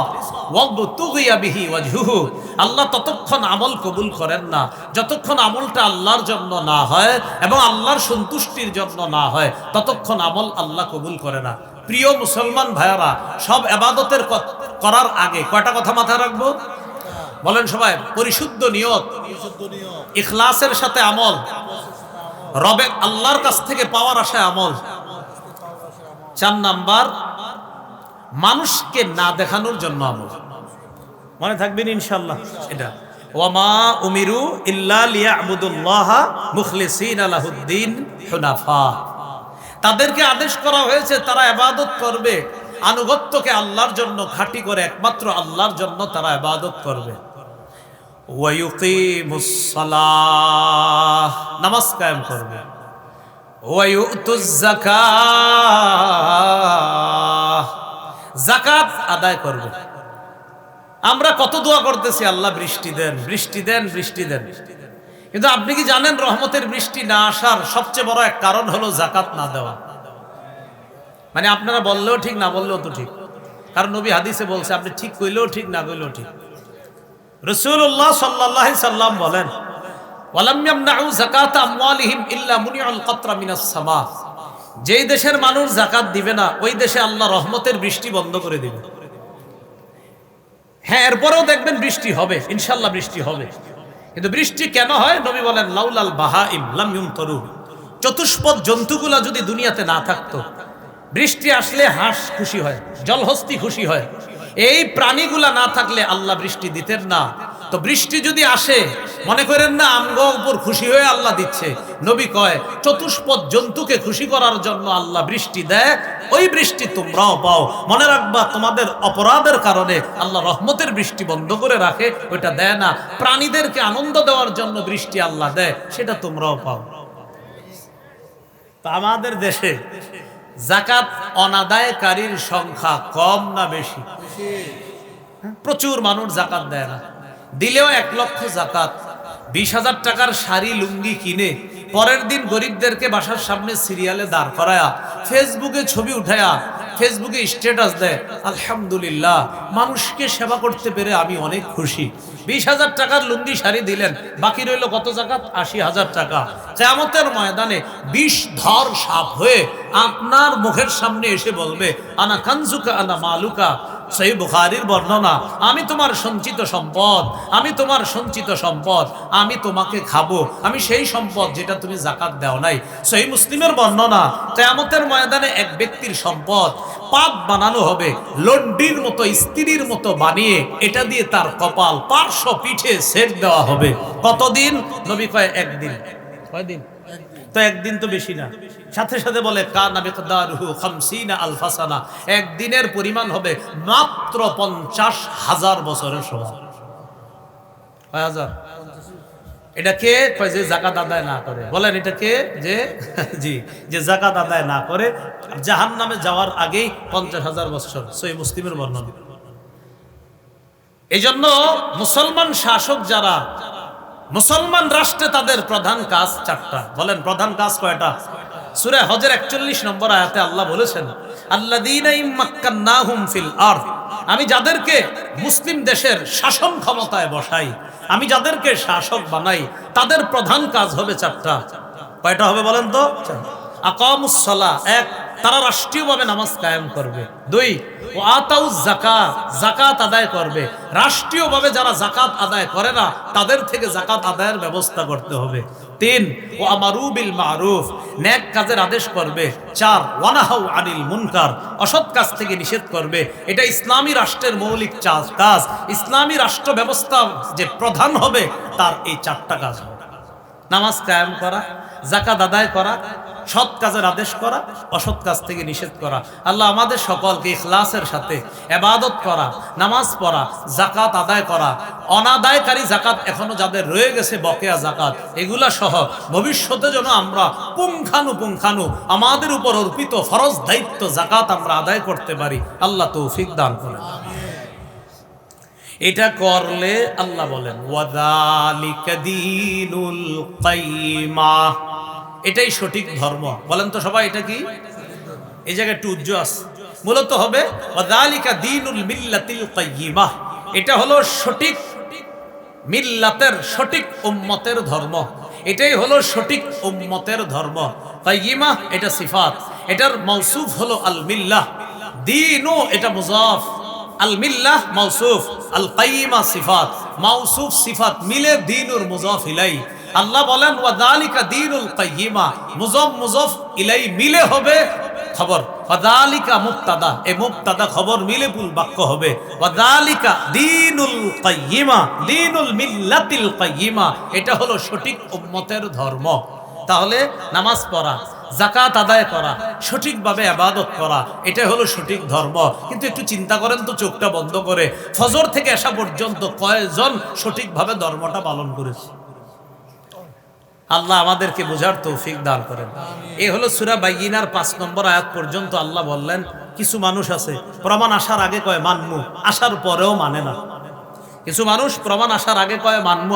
Speaker 1: ওয়াবতুগিয়া বিহি ওয়াজহুহু। আল্লাহ ততক্ষণ আমল কবুল করেন না যতক্ষণ আমলটা আল্লাহর জন্য না হয় এবং আল্লাহর সন্তুষ্টির জন্য না হয়, ততক্ষণ আমল আল্লাহ কবুল করে না। প্রিয় মুসলমান ভাইয়ারা, সব ইবাদতের করার আগে কয়টা কথা মাথায় রাখবো? বলেন সবাই। পরিশুদ্ধ নিয়ত, ইখলাসের সাথে আমল, রবে আল্লাহর কাছ থেকে পাওয়ার আশায় আমল। 4 নাম্বার, মানুষকে না দেখানোর জন্য আমল। মনে থাকবেন ইনশাআল্লাহ এটা। ওয়ামা উমিরু ইল্লা লিয়াবুদুল্লাহা মুখলিসিনা লাহুদ্দিন হুনাফা। তাদেরকে আদেশ করা হয়েছে তারা ইবাদত করবে, আনুগত্যকে আল্লাহর জন্য খাঁটি করে একমাত্র আল্লাহর জন্য তারা ইবাদত করবে। ওয়া ইউকিমুস সালাহ, নামাজ কায়েম করবে। ওয়া ইউতুজ যাকাত, যাকাত আদায় করবে। আমরা কত দোয়া করতেছি, আল্লাহ বৃষ্টি দেন, বৃষ্টি দেন, বৃষ্টি দেন। কিন্তু আপনি কি জানেন রহমতের বৃষ্টি না আসার সবচেয়ে বড় এক কারণ হলো যাকাত না দেওয়া? মানে আপনারা বললেও ঠিক, না বললেও তো ঠিক, কারণ নবী হাদিসে বলছে, আপনি ঠিক কইলেও ঠিক, না কইলেও ঠিক। রাসূলুল্লাহ সাল্লাল্লাহু আলাইহি সাল্লাম বলেন, ওয়ালাম ইয়ামনাউ যাকাত আমওয়ালিহিম ইল্লা মুনিআল কাতরা মিনাস সামা। যেই দেশের মানুষ যাকাত দিবে না, ওই দেশে আল্লাহ রহমতের বৃষ্টি বন্ধ করে দিবে। হ্যাঁ, এরপরেও দেখবেন বৃষ্টি হবে, ইনশাআল্লাহ বৃষ্টি হবে। কিন্তু বৃষ্টি কেন হয়? নবী বলেন, লাউলাল বাহাইম লাম ইউমতারু। চতুষ্পদ জন্তুগুলা যদি দুনিয়াতে না থাকতো, বৃষ্টি আসলে হাঁস খুশি হয়, জলহস্তি খুশি হয়। এই প্রাণীগুলা না থাকলে আল্লাহ বৃষ্টি দিতেন না। তো বৃষ্টি যদি আসে, মনে করেন না আমগো উপর খুশি হয়ে আল্লাহ দিচ্ছে। নবী কয়, চতুষ্পদ জন্তুকে খুশি করার জন্য আল্লাহ বৃষ্টি দেয়, ওই বৃষ্টি তোমরাও পাও। মনে রাখবা, তোমাদের অপরাধের কারণে আল্লাহ রহমতের বৃষ্টি বন্ধ করে রাখে, ওইটা দেয় না। প্রাণীদেরকে আনন্দ দেওয়ার জন্য বৃষ্টি আল্লাহ দেয়, সেটা তোমরাও পাও। তা আমাদের দেশে যাকাত অনাদায়কারীর সংখ্যা কম না বেশি? প্রচুর মানুষ যাকাত দেয় না। দিলেও 1 লক্ষ যাকাত, 20,000 টাকার শাড়ি লুঙ্গি কিনে পরের দিন গরিবদেরকে বাসার সামনে সিরিয়ালে দাঁড় করায়া ফেসবুকে ছবি উঠায়া ফেসবুকে স্ট্যাটাস দেয়, আলহামদুলিল্লাহ, মানুষকে সেবা করতে পেরে আমি অনেক খুশি। 20,000 টাকার লুঙ্গি শাড়ি দিলেন, বাকি রইল কত যাকাত? 80,000 টাকা। কিয়ামতের ময়দানে 20 ধর সাপ হয়ে আপনার মুখের সামনে এসে বলবে, আনা কানজুকা আনা মালুকা, সহিহ বুখারীর বর্ণনা, আমি তোমার সঞ্চিত সম্পদ, আমি তোমার সঞ্চিত সম্পদ, আমি তোমাকে খাবো, আমি সেই সম্পদ যেটা তুমি যাকাত দাও নাই। সহিহ মুসলিমের বর্ণনা, কিয়ামতের ময়দানে এক ব্যক্তির সম্পদ পাত বানানো হবে, লন্ডির মতো, স্ত্রীর মতো বানিয়ে এটা দিয়ে তার কপাল, পার্শ্ব, পিঠে সেক দেওয়া হবে। কতদিন? নবী কয় একদিন। কয়দিন? তো একদিন তো বেশি না। সাথে সাথে বলে কানা মিকদারুহু 50 আলফা সানা, একদিনের পরিমাণ হবে মাত্র 50,000 বছরের সমান। কয় হাজার? এটা কে কয়? যে যাকাত আদায় না করে। বলেন এটা কে? যে জি, যে যাকাত আদায় না করে জাহান্নামে যাওয়ার আগেই 50,000 বছর। সহিহ মুসলিমের বর্ণনা। এই জন্য মুসলমান শাসক যারা, মুসলমান রাষ্ট্রে তাদের প্রধান কাজ চারটা। বলেন প্রধান কাজ কয়টা? সূরা হজের 41 নম্বর আয়াতে আল্লাহ বলেছেন, আল্লাযীনা ইম্মাক্কান্নাহুম ফিল আরদ, আমি যাদেরকে মুসলিম দেশের শাসন ক্ষমতায় বসাই, আমি যাদেরকে শাসক বানাই, তাদের প্রধান কাজ হবে চারটা। কয়টা হবে বলেন তো? আকামুস সালাহ, এক, তারা রাষ্ট্রীয়ভাবে নামাজ কায়েম করবে। দুই, ও আতাউজ যাকাত, যাকাত আদায় করবে। রাষ্ট্রীয়ভাবে যারা যাকাত আদায় করে না তাদের থেকে যাকাত আদায়ের ব্যবস্থা করতে হবে। তিন, ও আমারু বিল মারুফ, নেক কাজের আদেশ করবে। চার, ওয়ানাহাউ আনিল মুনকার, অসৎ কাজ থেকে নিষেধ করবে। এটা ইসলামী রাষ্ট্রের মৌলিক কাজ। ইসলামী রাষ্ট্র ব্যবস্থা যে প্রধান হবে তার এই চারটা কাজ হবে: নামাজ কায়েম করা, যাকাত আদায় করা, সৎ কাজের আদেশ করা, অসৎ কাজ থেকে নিষেধ করা। আল্লাহ আমাদের সকলকে ইখলাসের সাথে ইবাদত করা, নামাজ পড়া, যাকাত আদায় করা, অনাদায়কারী যাকাত এখনো যাদের রয়ে গেছে বকেয়া যাকাত, এগুলা সহ ভবিষ্যতে যেন আমরা পুঙ্খানু আমাদের উপর অর্পিত ফরজ দায়িত্ব যাকাত আমরা আদায় করতে পারি। আল্লাহ তৌফিক দান করেন। এটা করলে আল্লাহ বলেন ওয়াযালিকা দীনুল কাইয়্যিমা, এটাই সঠিক ধর্ম। বলেন তো সবাই এটা কি? এই জায়গায় একটু উজ্জ্ব আছে। মূলত হবে ওয়াযালিকা দীনুল মিল্লাতিল কাইয়্যিমা, এটা হলো সঠিক মিল্লাতের, সঠিক উম্মতের ধর্ম। এটাই হলো সঠিক উম্মতের ধর্ম। কাইয়্যিমা এটা সিফাত, এটার মাউসুফ হলো আল মিল্লাহ। দীনু এটা মুযাফ, আল মিল্লাহ মাউসুফ, আল কাইয়্যিমা সিফাত। মাউসুফ সিফাত মিলে দীনুর মুযাফ ইলাই। আল্লাহ বলেন ওয়াযালিকা দীনুল কাইয়্যিমা, মুযাফ ইলাই মিলে হবে খবর। ওয়াযালিকা মুবতাদা, এই মুবতাদা খবর মিলে পুল বাক্য হবে। ওয়াযালিকা দীনুল কাইয়্যিমা, দীনুল মিল্লাতিল কাইয়্যিমা, এটা হলো সঠিক উম্মতের ধর্ম। তাহলে নামাজ পড়া, যাকাত আদায় করা, সঠিকভাবে ইবাদত করা, এটা হলো সঠিক ধর্ম। কিন্তু একটু চিন্তা করেন তো, চোখটা বন্ধ করে ফজর থেকে আসা পর্যন্ত কয়জন সঠিকভাবে ধর্মটা পালন করেছে? আল্লাহ আমাদেরকে বোঝার তৌফিক দান করেন। এই হলো সূরা বাইয়িনার 5 নম্বর আয়াত পর্যন্ত আল্লাহ বললেন কিছু মানুষ আছে প্রমাণ আসার আগে কয় মানমু, আসার পরেও মানে না। কিছু মানুষ প্রমাণ আসার আগে কয় মানমু,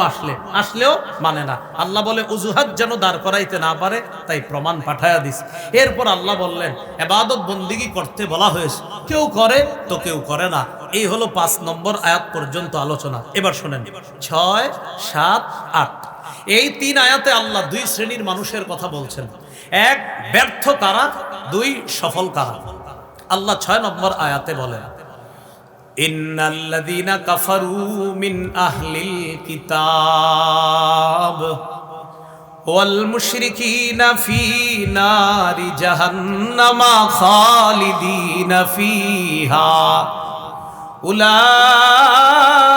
Speaker 1: আসলেও মানে না। আল্লাহ বলে উজুহাত যেন দাঁড় করাইতে না পারে তাই প্রমাণ পাঠায়া দিস। এরপর আল্লাহ বললেন ইবাদত বন্দেগী করতে বলা হয়েছে, কেউ করে তো কেউ করে না। এই হলো 5 নম্বর আয়াত পর্যন্ত আলোচনা। এবার শুনেন 6, 7, 8 এই 3 আয়াতে আল্লাহ 2 শ্রেণীর মানুষের কথা বলছেন। এক, ব্যর্থ কারা, 2 সফল কারা। আল্লাহ 6 নম্বর আয়াতে বলেন ইন্নাল্লাযীনা কাফারু মিন আহলিল কিতাব ওয়াল মুশরিকিনা ফি নারি জাহান্নামা খালিদিনা ফিহা উলাইকা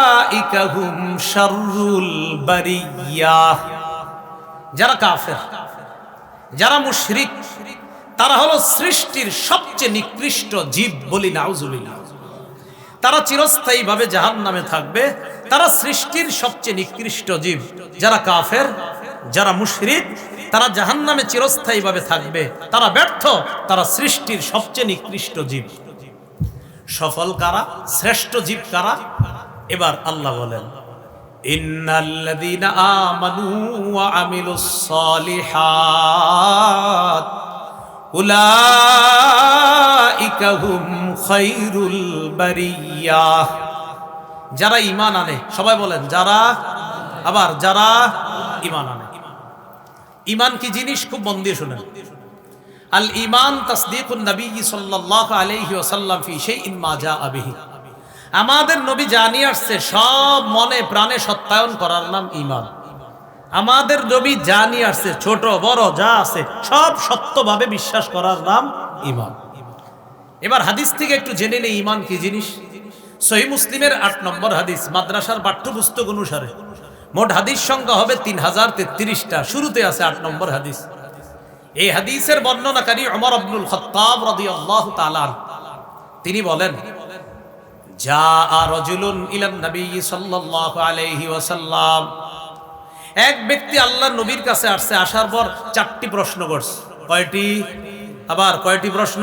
Speaker 1: হুম শাররুল বারিয়াহ। যারা কাফের, যারা মুশরিক, তারা হলো সৃষ্টির সবচেয়ে নিকৃষ্ট জীব, বলি নাউজুবিল্লাহ। তারা চিরস্থায়ীভাবে জাহান্নামে থাকবে। তারা সৃষ্টির সবচেয়ে নিকৃষ্ট জীব। যারা কাফের, যারা মুশরিক, তারা জাহান্নামে চিরস্থায়ীভাবে থাকবে। তারা ব্যর্থ, তারা সৃষ্টির সবচেয়ে নিকৃষ্ট জীব। সফল কারা, শ্রেষ্ঠ জীব কারা? এবার আল্লাহ বলেন ইন্নাল্লাযীনা আমানু ওয়া আমিলুস সালিহাত উলাইকা হুম খায়রুল বারিয়াহ। যারা ঈমান আনে, সবাই বলেন যারা, আবার যারা ঈমান আনে। ঈমান কি জিনিস? খুব মন দিয়ে শুনেন। আল ঈমান তাসদীকুন নবী সাল্লাল্লাহু আলাইহি ওয়াসাল্লাম ফি শাইইন মা জাআ বিহি। আমাদের নবী জানিয়ে আসছে সব মনে প্রাণে সত্যায়ন করার নাম ঈমান। আমাদের নবী জানিয়ে আসছে ছোট বড় যা আছে সব সত্যভাবে বিশ্বাস করার নাম ঈমান। এবার হাদিস থেকে একটু জেনে নেই ঈমান কি জিনিস। সহিহ মুসলিমের ৮ নম্বর হাদিস, মাদ্রাসার পাঠ্যপুস্তক অনুসারে মোট হাদিস সংখ্যা হবে ৩০৩৩টা, শুরুতে আছে ৮ নম্বর হাদিস। এই হাদিসের বর্ণনাকারী ওমর ইবনুল খাত্তাব রাদিয়াল্লাহু তাআলা তিনি বলেন, জাআ রাজুলুন ইলান নবী সাল্লাল্লাহু আলাইহি ওয়াসাল্লাম, এক ব্যক্তি আল্লাহর নবীর কাছে আসছে, আসার পর 4টি প্রশ্ন করছে। কয়টি? আবার কয়টি প্রশ্ন?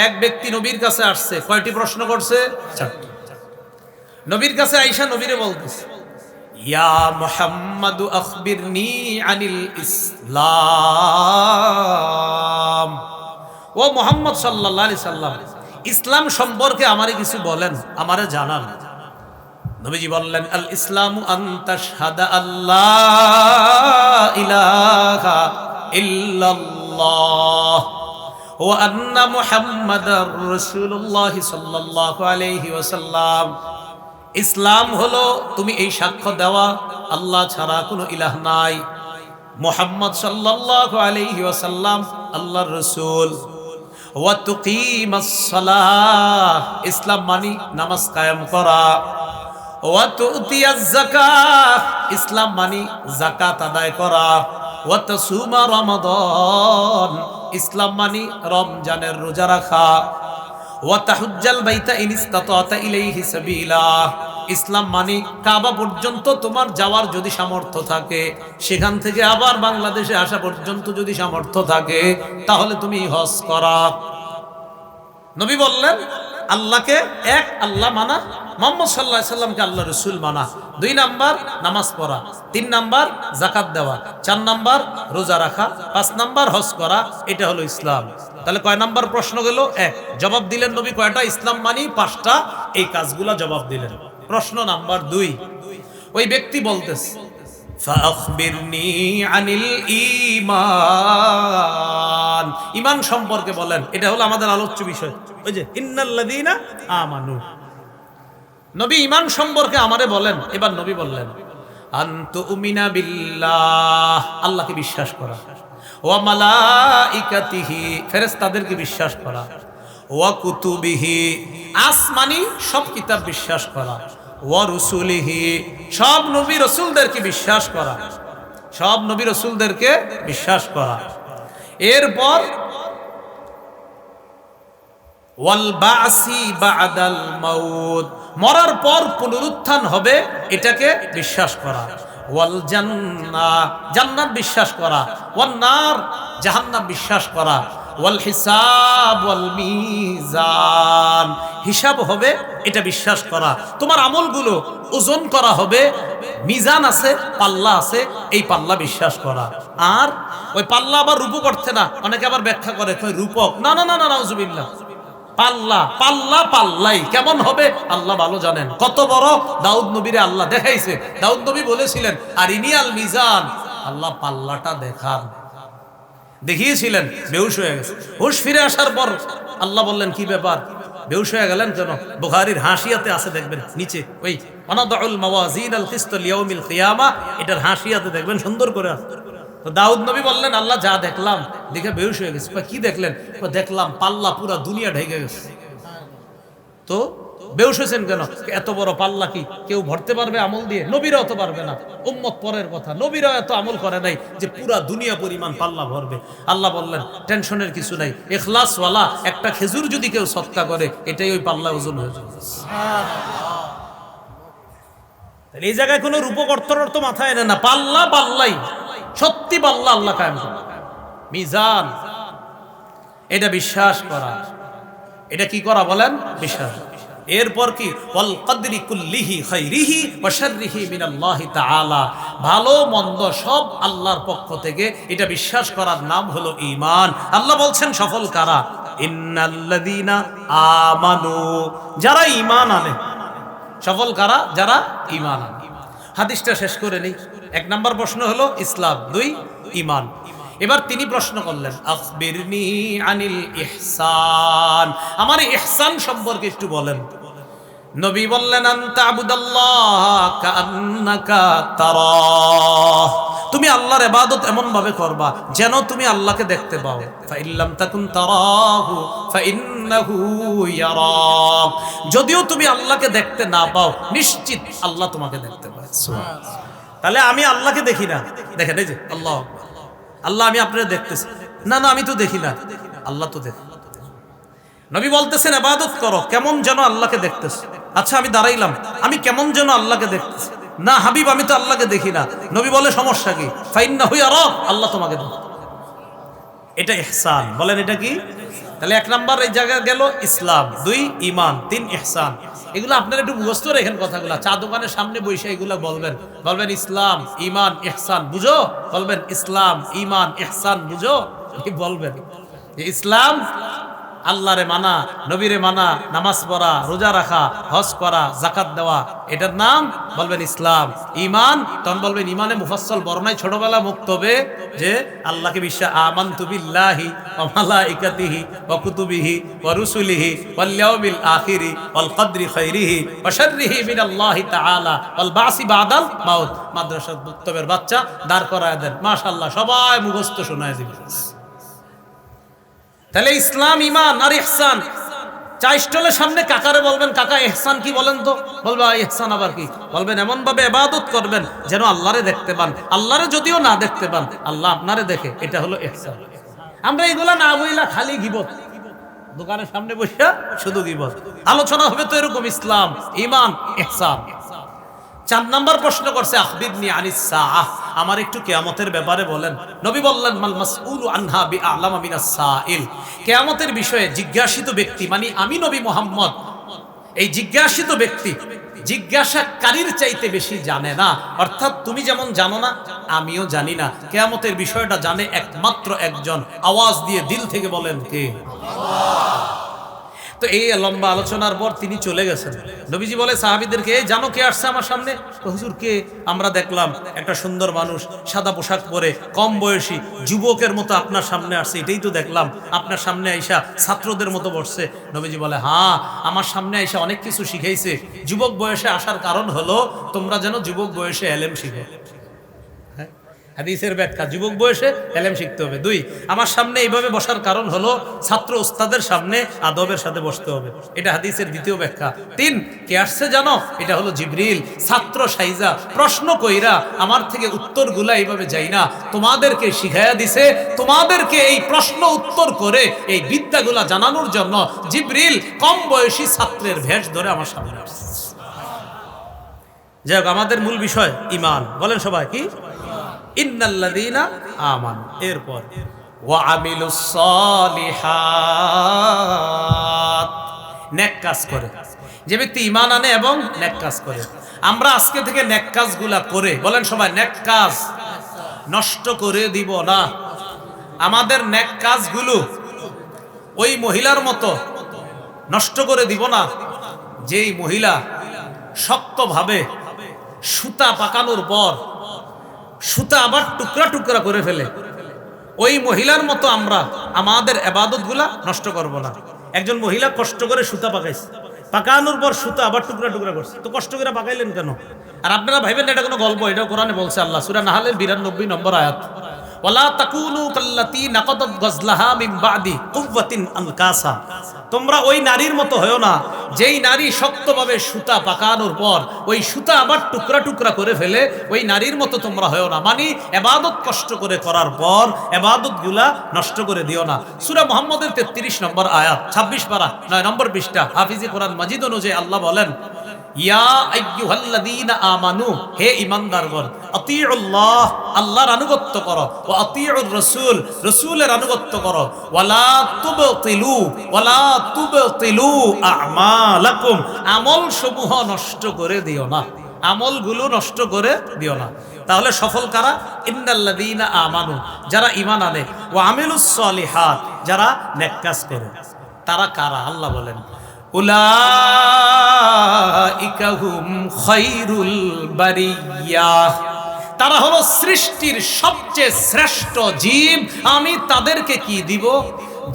Speaker 1: এক ব্যক্তি নবীর কাছে আসছে, কয়টি প্রশ্ন করছে? 4টি। নবীর কাছে আয়েশা নবীরে বলতেছে, ইয়া মুহাম্মাদু আখবিরনি আনিল ইসলাম, ও মুহাম্মদ সাল্লাল্লাহু আলাইহি সাল্লাম, ইসলাম সম্পর্কে আমারে কিছু বলেন, আমারে জানান। নবীজি বললেন, আল ইসলামু আন তাশহাদা আল্লাহ ইলাহা ইল্লাল্লাহ ওয়া আন্না মুহাম্মাদার রাসূলুল্লাহ সাল্লাল্লাহু আলাইহি ওয়াসাল্লাম। ইসলাম হলো তুমি এই সাক্ষ্য দেওয়া আল্লাহ ছাড়া কোনো ইলাহ নাই, মুহাম্মদ সাল্লাল্লাহু আলাইহি ওয়াসাল্লাম আল্লাহর রাসূল। ওয়া তুকিমাস সালাহ, ইসলাম মানি নামাজ কায়েম করা। ওয়া তুতিয়াজ যাকাত, ইসলাম মানি যাকাত আদায় করা। ওয়া তাসুমা রমাদান, ইসলাম মানি রমজানের রোজা রাখা। ওয়া তাহুজ্জাল বাইতা ইন ইসতাতাতা ইলাইহি সাবিলা, ইসলাম মানি কাবা পর্যন্ত তোমার যাওয়ার যদি সামর্থ্য থাকে, সেখান থেকে আবার বাংলাদেশে আসা পর্যন্ত যদি সামর্থ্য থাকে, তাহলে তুমি হজ করা। নবী বললেন, আল্লাহকে এক আল্লাহ মানা, মুহাম্মদ সাল্লাল্লাহু আলাইহি সাল্লামকে আল্লাহ রাসূল মানা। 2 নাম্বার নামাজ পড়া, 3 নাম্বার যাকাত দেওয়া, 4 নাম্বার রোজা রাখা, 5 নাম্বার হজ করা। এটা হলো ইসলাম। তাহলে কয় নাম্বার প্রশ্ন গেল? 1। জবাব দিলেন নবী কয়টা? ইসলাম মানি 5টা, এই কাজগুলা জবাব দিলেন। প্রশ্ন নাম্বার 2, ওই ব্যক্তি বলতেছে, ফাআখবিরনি আনিল ঈমান, ঈমান সম্পর্কে বলেন। এটা হলো আমাদের আলোচ্য বিষয়। ওই যে ইন্নাল্লাযীনা আমানু, নবী ঈমান সম্পর্কে আমারে বলেন। এবার নবী বললেন, আনতুমিনা বিল্লাহ, আল্লাহকে বিশ্বাস করা। ওয়া মালাইকাতিহি, ফেরেশতাদেরকে বিশ্বাস করা। ওয়া কুতুবিহি, আসমানি সব কিতাব বিশ্বাস করা। ওয়া রুসুলিহি, সব নবী রাসূলদেরকে বিশ্বাস করা। সব নবী রাসূলদেরকে বিশ্বাস করা। এরপর ওয়াল বাসি বাদাল মাউত, মরার পর পুনরুত্থান হবে, এটাকে বিশ্বাস করা। ওয়াল জান্নাহ, জান্নাত বিশ্বাস করা। ওয়ান নার, জাহান্নাম বিশ্বাস করা। ওয়াল হিসাব ওয়াল মিজান, হিসাব হবে, এটা বিশ্বাস করা। তোমার আমলগুলো ওজন করা হবে, মিজান আছে, পাল্লা আছে, এই পাল্লা বিশ্বাস করা। আর ওই পাল্লা আবার রূপক অর্থে না, অনেকে আবার ব্যাখ্যা করে রূপক, না না না না, নাউজুবিল্লাহ। পাল্লা পাল্লা পাল্লাই কেমন হবে আল্লাহ ভালো জানেন। কত বড় দাউদ নবীরে আল্লাহ দেখাইছে। দাউদ নবী বলেছিলেন, আরিনিয়াল মিজান, আল্লাহ পাল্লাটা দেখান। দেখিয়েছিলেন, বেহুশ হয়ে গেছে। হুশ ফিরে আসার পর আল্লাহ বললেন, কি ব্যাপার, বেহুশ হয়ে গেলেন কেন? বুখারীর হাসিয়াতে আছে, দেখবেন নিচে, ওই ওয়ানাদাউল মাওয়াজিনাল কিসত লিয়াউমিল কিয়ামা, এটার হাসিয়াতে দেখবেন সুন্দর করে আছে। তো দাউদ নবী বললেন, আল্লাহ যা দেখলাম, দেখে বেহুশ হয়ে গেছে। কি দেখলেন? দেখলাম পাল্লা পুরা দুনিয়া ঢেকে গেছে। তো বেহুশ হয়েছেন কেন? এত বড় পাল্লা কি কেউ ভরতে পারবে আমল দিয়ে? নবীরাও তো পারবে না, উম্মত পরের কথা। নবীরাও এত আমল করে নাই যে পুরা দুনিয়া পরিমাণ পাল্লা ভরবে। আল্লাহ বললেন, টেনশনের কিছু নাই, ইখলাসওয়ালা একটা খেজুর যদি কেউ সদকা করে, এটাই ওই পাল্লা ওজন হয়ে যাবে। এই জায়গায় কোনো রূপক অর্থ মাথায় এনে না, পাল্লা পাল্লাই, সত্যি পাল্লা আল্লাহ কায়েম করে। মিজান, এটা বিশ্বাস করা। এটা কি করা বলেন? বিশ্বাস। এরপর কি? ওয়াল কদরি কুল্লিহি খাইরিহি ওয়া শাররিহি মিনাল্লাহি তাআলা, ভালো মন্দ সব আল্লাহর পক্ষ থেকে, এটা বিশ্বাস করার নাম হলো ঈমান। আল্লাহ বলছেন সফল কারা? ইন্নাল্লাযীনা আমানু, যারা ঈমান আনে। সফল কারা? যারা ঈমান আনে। হাদিসটা শেষ করে নেই। 1 নাম্বার প্রশ্ন হলো ইসলাম, 2 ঈমান। এবার তিনি প্রশ্ন করলেন, আখবিরনি আনিল ইহসান, আমার ইহসান সম্পর্কে একটু বলেন। নবী বললেন আনতা আবুদাল্লাহ কাআন্নাকা তারাহ, তুমি আল্লাহর ইবাদত এমন ভাবে করবা যেন তুমি আল্লাহকে দেখতে পাও। ফাইল্লাম তাকুন তারাহু ফাইন্নাহু ইয়ারাক, যদিও তুমি আল্লাহকে দেখতে না পাও নিশ্চিত আল্লাহ তোমাকে দেখতে পায়। সুবহানাল্লাহ। তাহলে আমি আল্লাহকে দেখি না, দেখেন এই যে আল্লাহ, আল্লাহ আমি আপনারা দেখতেছি না, না আমি তো দেখি না, আল্লাহ তো দেখে। নবী বলতেছেন ইবাদত করো কেমন যেন আল্লাহকে দেখতেছে। আচ্ছা আমি দাঁড়াইলাম, আমি কেমন যেন আল্লাহকে দেখতেছি, না হাবিব আমি তো আল্লাহকে দেখি না। নবী বলে সমস্যা কি? ফাইন্নাহু ইয়ারাক, আল্লাহ তোমাকে দেখে। এটা ইহসান, বলেন এটা কি? তাহলে এক নাম্বার এই জায়গায় গেল ইসলাম, 2 ঈমান, 3 ইহসান। এগুলো আপনারা একটু মুখস্থ রাখেন কথাগুলো, চা দোকানের সামনে বসে এগুলো বলবেন, বলবেন ইসলাম ঈমান ইহসান বুঝো, বলবেন ইসলাম ঈমান ইহসান বুঝো, কি বলবেন? ইসলাম আল্লাহরে মানা, নবীরে মানা, নামাজ পড়া, রোজা রাখা, হজ করা, যাকাত দেওয়া, এটার নাম বলবেন ইসলাম। ঈমান তখন বলবেন ঈমানে মুফাসসাল বর্ণায় ছোটবেলা মুক্তবে যে আল্লাহকে বিশ্বাস, আমানতু বিল্লাহি ওয়া মালাইকাতিহি ওয়া কুতুবিহি ওয়া রুসুলিহি ওয়াল ইয়াউমিল আখিরি ওয়াল কদরি খাইরিহি ওয়া শাররিহি মিনাল্লাহি তাআলা ওয়াল বাসি বাদাল মাউত। মাদ্রাসার মুক্তবের বাচ্চা দাঁড় করায় দেন, মাশাআল্লাহ সবাই মুখস্থ শোনায় দিবেন। তাহলে ইসলাম ঈমান আর ইহসান। চা স্টলের সামনে কাকারে বলবেন কাকা ইহসান কি বলেন তো, বলবে ইহসান আবার কি? বলবেন এমন ভাবে ইবাদত করবেন যেন আল্লাহরে দেখতে পান, আল্লাহরে যদিও না দেখতে পান আল্লাহ আপনারে দেখে, এটা হলো ইহসান। আমরা এগুলা না বইলা খালি গীবত, দোকানের সামনে বসে শুধু গীবত, আলোচনা হবে তো এরকম ইসলাম ঈমান ইহসান। 4 নাম্বার প্রশ্ন করছে আখবিরনি আনিস সাআহ, আমার একটু কিয়ামতের ব্যাপারে বলেন। নবী বললেন মাল মাসউলু আনহা বিআলামা মিনাস সাইল, কিয়ামতের বিষয়ে জিজ্ঞাসিত ব্যক্তি মানে আমি নবী মুহাম্মদ, এই জিজ্ঞাসিত ব্যক্তি জিজ্ঞাসাকারীর চাইতে বেশি জানে না। অর্থাৎ তুমি যেমন জানো না আমিও জানি না, কিয়ামতের বিষয়টা জানে একমাত্র একজন। আওয়াজ দিয়ে দিল থেকে বলেন কে? আল্লাহ। তো এই লম্বা আলোচনার পর তিনি চলে গেছেন। নবীজি বলে সাহাবীদেরকে, এই জানো কে আসছে আমার সামনে? হুজুর কে? আমরা দেখলাম একটা সুন্দর মানুষ সাদা পোশাক পরে কম বয়সী যুবকের মতো আপনার সামনে আসছে, এটাই তো দেখলাম। আপনার সামনে আইসা ছাত্রদের মতো বসছে। নবীজি বলে হ্যাঁ, আমার সামনে আইসা অনেক কিছু শিখাইছে। যুবক বয়সে আসার কারণ হলো তোমরা যেন যুবক বয়সে এলেম শিখো। হাদিসের ব্যাখ্যা, যুবক বয়সে এলেম শিখতে হবে। 2, আমার সামনে এইভাবে বসার কারণ হলো ছাত্র উস্তাদের সামনে আদবের সাথে বসতে হবে, এটা হাদিসের দ্বিতীয় ব্যাখ্যা। 3, কে আসছে জানো? এটা হলো জিবরিল। ছাত্র সাইজা প্রশ্ন কইরা আমার থেকে উত্তরগুলা এইভাবে যাই না, তোমাদেরকে শিখাইয়া দিছে। তোমাদেরকে এই প্রশ্ন উত্তর করে এই বিদ্যাগুলা জানানোর জন্য জিবরিল কম বয়সী ছাত্রের ভেষ ধরে আমার সামনে আসছে। যাই হোক, আমাদের মূল বিষয় ঈমান, বলেন সবাই কি? ইন্নাল্লাযীনা আমানু, এরপর ওয়া আমিলুস সালিহাত, নেক কাজ করে। যে ব্যক্তি ঈমান আনে এবং নেক কাজ করে। আমরা আজকে থেকে নেক কাজগুলা করে, বলেন সবাই, নেক কাজ নষ্ট করে দিব না। আমাদের নেক কাজগুলো ওই মহিলার মতো নষ্ট করে দিব না যেই মহিলা শক্তভাবে সুতা পাকানোর পর সুতা আবার টুকরা টুকরা করে ফেলে। ওই মহিলার মতো আমরা আমাদের ইবাদতগুলা নষ্ট করব না। একজন মহিলা কষ্ট করে সুতা পাকাইছে, পাকানোর পর সুতা আবার টুকরা টুকরা করছে, তো কষ্ট করে পাকাইলেন কেন? আর আপনারা ভাইবেন এটা কোনো গল্প, এটা কোরআনে বলছে আল্লাহ, সূরা নাহলের 92 নম্বর আয়াত, ওয়ালা তাকুনু কাল্লাতী নাকাদাত গাজলাহা মিন বাদি কুওয়াতিন আনকাসা, তোমরা ওই নারীর মতো হয়ো না যেই নারী শক্তভাবে সুতা পাকানোর পর ওই সুতা আবার টুকরা টুকরা করে ফেলে, ওই নারীর মতো তোমরা হয়ো না। মানে ইবাদত কষ্ট করে করার পর ইবাদতগুলা নষ্ট করে দিও না। সূরা মুহাম্মদের 33 নম্বর আয়াত, 26 পারা 9 নম্বর পৃষ্ঠা, হাফিজে কোরআন মাজিদ অনুযায়ী আল্লাহ বলেন, ইয়া আইয়ুহাল্লাযীনা আমানু, হে ঈমানদারগণ, আতিউল্লাহ, আল্লাহর আনুগত্য করো, ওয়া আতিউর রাসূল, রাসূলের আনুগত্য করো, ওয়ালা তুবতিলু আমালাকুম, আমল সমূহ নষ্ট করে দিও না, আমলগুলো নষ্ট করে দিও না। তাহলে সফল কারা? ইন্নাল্লাযীনা আমানু, যারা ঈমান আনে, ওয়া আমিলুস সালিহাত, যারা নেক কাজ করে। তারা কারা? আল্লাহ বলেন, উলাইকা হুম খায়রুল বারিয়াহ, তারা হলো সৃষ্টির সবচেয়ে শ্রেষ্ঠ জীব। আমি তাদেরকে কি দিব?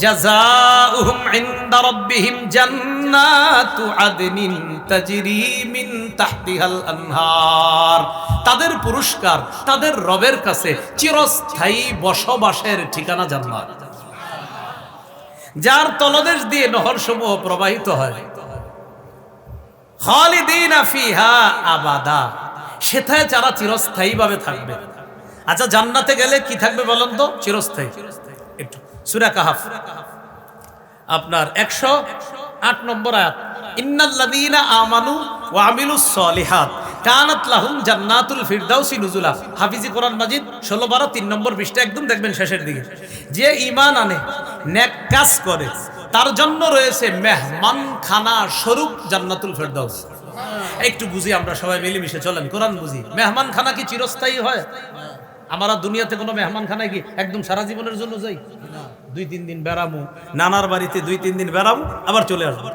Speaker 1: জাযাউহুম ইনদা রাব্বিহিম জান্নাতু আদনিন তাজরি মিন তাহতিহাল আনহার। তাদের পুরস্কার তাদের রবের কাছে চিরস্থায়ী বসবাসের ঠিকানা জান্নাত, যার তলদেশ দিয়ে নহরসমূহ প্রবাহিত হয়। খালিদিনা ফিহা আবাদা, সেথায় যারা চিরস্থায়ীভাবে থাকবে। আচ্ছা, জান্নাতে গেলে কি থাকবে বলেন তো? চিরস্থায়ী। একটু সূরা কাহাফ আপনার 108 নম্বর আয়াত, ইন্নাল্লাযীনা আমানু ওয়া আমিলুস সলিহাত কানাত লাহুম জান্নাতুল ফিরদাউসি নুজুলা। হাফিজি কোরআন মাজিদ 16-12 3 নম্বর পৃষ্ঠা, একদম দেখবেন শেষের দিকে। যে ঈমান আনে, নেক কাজ করে, তার জন্য রয়েছে মেহমানখানা স্বরূপ জান্নাতুল ফিরদাউস। একটু বুঝি আমরা সবাই মিলেমিশে চলেন, কোরআন বুঝি। মেহমানখানা কি চিরস্থায়ী হয়? আমরা দুনিয়াতে কোনো মেহমানখানায় কি একদম সারা জীবনের জন্য যাই? 2-3 দিন বেড়ামু, নানার বাড়িতে 2-3 দিন বেড়ামু, আবার চলে আসবো।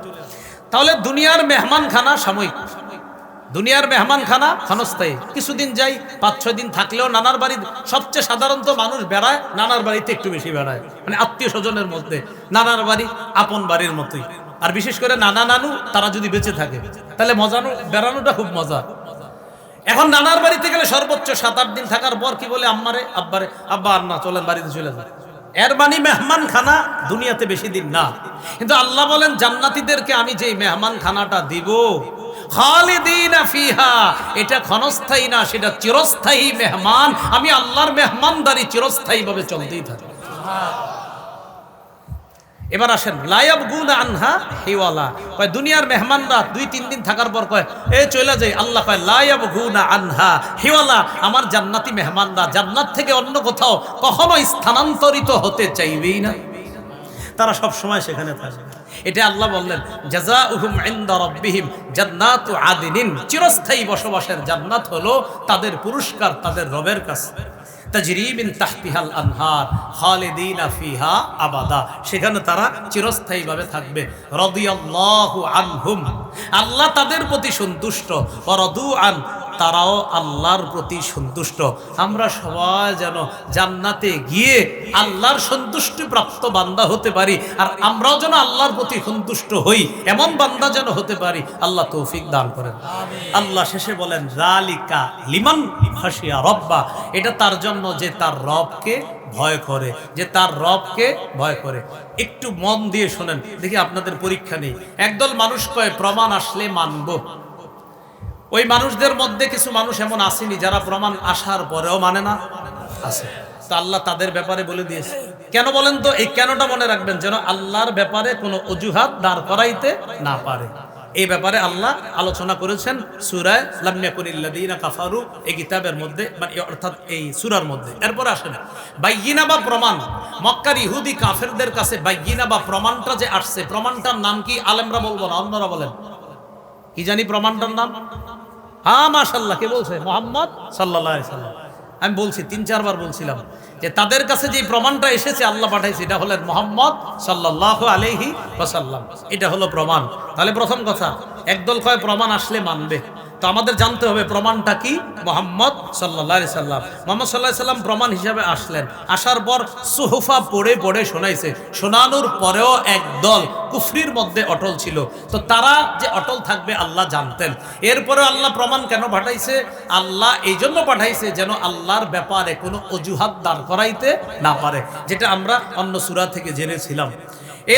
Speaker 1: তাহলে দুনিয়ার মেহমানখানা সাময়িক, দুনিয়ার মেহমানখানা ক্ষণস্থায়ী। কিছুদিন যাই, 5-6 দিন থাকলেও নানার বাড়ি, সবচেয়ে সাধারণত মানুষ বেড়ায় নানার বাড়িতে একটু বেশি বেড়ায়, মানে আত্মীয় স্বজনের মধ্যে। নানার বাড়ি আপন বাড়ির মতোই। আর বিশেষ করে নানা নানু তারা যদি বেঁচে থাকে, তাহলে মজানো বেড়ানোটা খুব মজা। এখন নানার বাড়িতে গেলে সর্বোচ্চ 7-8 দিন থাকার পর কি বলে আম্মারে আব্বারে, আব্বা আর না, চলেন বাড়িতে চলে যান। এর মানে মেহমানখানা দুনিয়াতে বেশি দিন না। কিন্তু আল্লাহ বলেন জান্নাতীদেরকে আমি যেই মেহমানখানাটা দিব, খালিদিনা ফিহা, এটা ক্ষণস্থায়ী না, সেটা চিরস্থায়ী মেহমান। আমি আল্লাহর মেহমানদারি চিরস্থায়ীভাবে চলতেই থাকবে। এবার আসেন, লা ইয়াবগুনা আনহা হিওয়ালা। কয় দুনিয়ার মেহমানরা 2-3 দিন থাকার পর কয় এ চলে যাই। আল্লাহ কয় লা ইয়াবগুনা আনহা হিওয়ালা, আমার জান্নাতি মেহমানরা জান্নাত থেকে অন্য কোথাও কখনো স্থানান্তরিত হতে চাইবেই না, তারা সব সময় সেখানে থাকবে। এটা আল্লাহ বললেন জাযাউহুম ইনদা রাব্বিহিম জান্নাতু আদনিন, চিরস্থায়ী বসবাসের জান্নাত হলো তাদের পুরস্কার তাদের রবের কাছে। তাজরি মিন তাহতিহাল আনহার খালিদিনা ফিহা আবাদা, সেখানে তারা চিরস্থায়ীভাবে থাকবে। রাদিয়াল্লাহু আনহুম, আল্লাহ তাদের প্রতি সন্তুষ্ট। ওয়া রাদু আন, তারাও আল্লাহর প্রতি সন্তুষ্ট। আমরা সবাই যেন জান্নাতে গিয়ে আল্লাহর সন্তুষ্টি প্রাপ্ত বান্দা হতে পারি, আর আমরাও যেন আল্লাহর প্রতি সন্তুষ্ট হই, এমন বান্দা যেন হতে পারি। আল্লাহ তৌফিক দান করেন। আল্লাহ শেষে বলেন যালিকা লিমান খাশিয়া রাব্বা, এটা তার জন্য যে তার রবকে ভয় করে, যে তার রবকে ভয় করে। একটু মন দিয়ে শোনেন, দেখি আপনাদের পরীক্ষা নেই। একদল মানুষ কয় প্রমাণ আসলে মানব। ওই মানুষদের মধ্যে কিছু মানুষ এমন আসেনি যারা প্রমাণ আসার পরেও মানে না? আছে। তো আল্লাহ তাদের ব্যাপারে বলে দিয়েছে। কেন বলেন তো? এই কেনটা মনে রাখবেন, যেন আল্লাহর ব্যাপারে কোনো অজুহাত দাঁড় করাইতে না পারে। এই ব্যাপারে আল্লাহ আলোচনা করেছেন সূরা লাম ইয়াকুনিল্লাযীনা কাফারু, এই কিতাবের মধ্যে, মানে অর্থাৎ এই সূরার মধ্যে। এরপর আসেন বাইয়িনা বা প্রমাণ। মক্কার ইহুদি কাফেরদের কাছে বাইয়িনা বা প্রমাণটা যে আসছে, প্রমাণটার নাম কি? আলেমরা বলবো না, অন্যরা বলেন। কি জানি প্রমাণটার নাম? হ্যাঁ মাশাআল্লাহ, কে বলছে? মুহাম্মদ সাল্লাল্লাহু আলাইহি সাল্লাম। আমি বলছি 3-4 বার বলছিলাম যে তাদের কাছে যে প্রমাণটা এসেছে আল্লাহ পাঠাইছে, এটা হলেন মুহাম্মদ সাল্লাল্লাহু আলাইহি ওয়াসাল্লাম। এটা হলো প্রমাণ। তাহলে প্রথম কথা, একদল কয় প্রমাণ আসলে মানবে, তো আমাদের জানতে হবে প্রমাণটা কি? মুহাম্মদ সাল্লাল্লাহু আলাইহি সাল্লাম। মুহাম্মদ সাল্লাল্লাহু আলাইহি সাল্লাম প্রমাণ হিসাবে আসলেন। আসার পর সুহুফা পড়ে পড়ে শোনাইছে। শোনানোর পরেও একদল কুফরির মধ্যে অটল ছিল। তো তারা যে অটল থাকবে আল্লাহ জানতেন। এরপরে আল্লাহ প্রমাণ কেন পাঠাইছে? আল্লাহ এই জন্য পাঠাইছে যেন আল্লাহর ব্যাপারে কোনো অজুহাত দাঁড় করাইতে না পারে, যেটা আমরা অন্য সূরা থেকে জেনেছিলাম।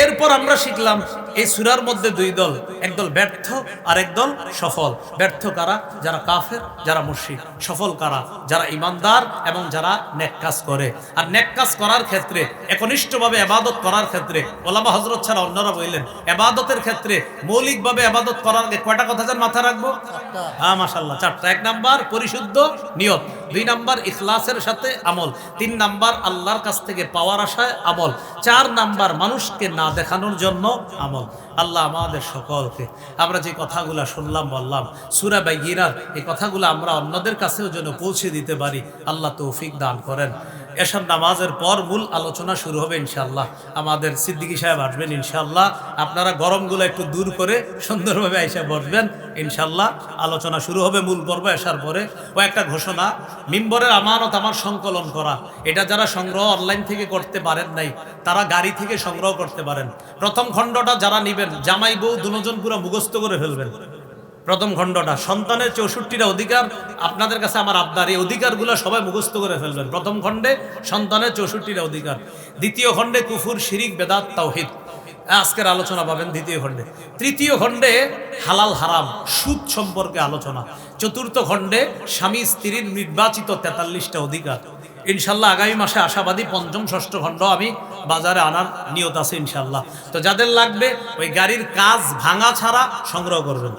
Speaker 1: এরপর আমরা শিখলাম এই সূরার মধ্যে 2 দল, একদল ব্যর্থ আর একদল সফল। ব্যর্থ কারা? যারা কাফের, যারা মুশরিক। সফল কারা? যারা ইমানদার এবং যারা নেক কাজ করে। আর নেক কাজ করার ক্ষেত্রে, একনিষ্ঠভাবে ইবাদত করার ক্ষেত্রে, ওলামা হযরত ছাড়া অন্যরা বললেন ইবাদতের ক্ষেত্রে মৌলিকভাবে ইবাদত করার আগে কয়টা কথা যেন মাথায় রাখবো? হ্যাঁ মাশাআল্লাহ, 4টা। 1 নাম্বার পরিশুদ্ধ নিয়ত, 2 নাম্বার ইখলাসের সাথে আমল, 3 নাম্বার আল্লাহর কাছ থেকে পাওয়ার আশায় আমল, 4 নাম্বার মানুষকে না দেখানোর জন্য আমল। আল্লাহ আমাদের সকলকে, আমরা যে কথাগুলো শুনলাম বললাম সূরা বাইয়িনার, এই কথাগুলো আমরা অন্যদের কাছেও যেন পৌঁছে দিতে পারি, আল্লাহ তৌফিক দান করেন। এশার নামাজের পর মূল আলোচনা শুরু হবে ইনশাআল্লাহ। আমাদের সিদ্দিকী সাহেব আসবেন ইনশাআল্লাহ। আপনারা গরমগুলো একটু দূর করে সুন্দরভাবে আইসা বসবেন ইনশাআল্লাহ। আলোচনা শুরু হবে মূল পর্ব এশার পরে। ও একটা ঘোষণা, মিম্বরের আমানত আমার সংকলন করা, এটা যারা সংগ্রহ অনলাইন থেকে করতে পারেন নাই তারা গাড়ি থেকে সংগ্রহ করতে পারেন। প্রথম খণ্ডটা যারা নিবেন জামাই বউ দুজন পুরো মুখস্থ করে ফেলবেন। প্রথম খণ্ডটা সন্তানের 64টা অধিকার আপনাদের কাছে আমার আবদার, এই অধিকারগুলো সবাই মুখস্থ করে ফেলবেন। প্রথম খণ্ডে সন্তানের 64টা অধিকার, দ্বিতীয় খণ্ডে কুফুর শিরিক বেদাত তাওহীদ আজকের আলোচনা পাবেন দ্বিতীয় খণ্ডে, তৃতীয় খণ্ডে হালাল হারাম সুদ সম্পর্কে আলোচনা, চতুর্থ খণ্ডে স্বামী স্ত্রীর নির্বাচিত 43টা অধিকার। ইনশাল্লাহ আগামী মাসে আশাবাদী পঞ্চম ষষ্ঠ খণ্ড আমি বাজারে আনার নিয়ত আছে ইনশাল্লাহ। তো যাদের লাগবে ওই গাড়ির কাজ ভাঙা ছাড়া সংগ্রহ করবেন।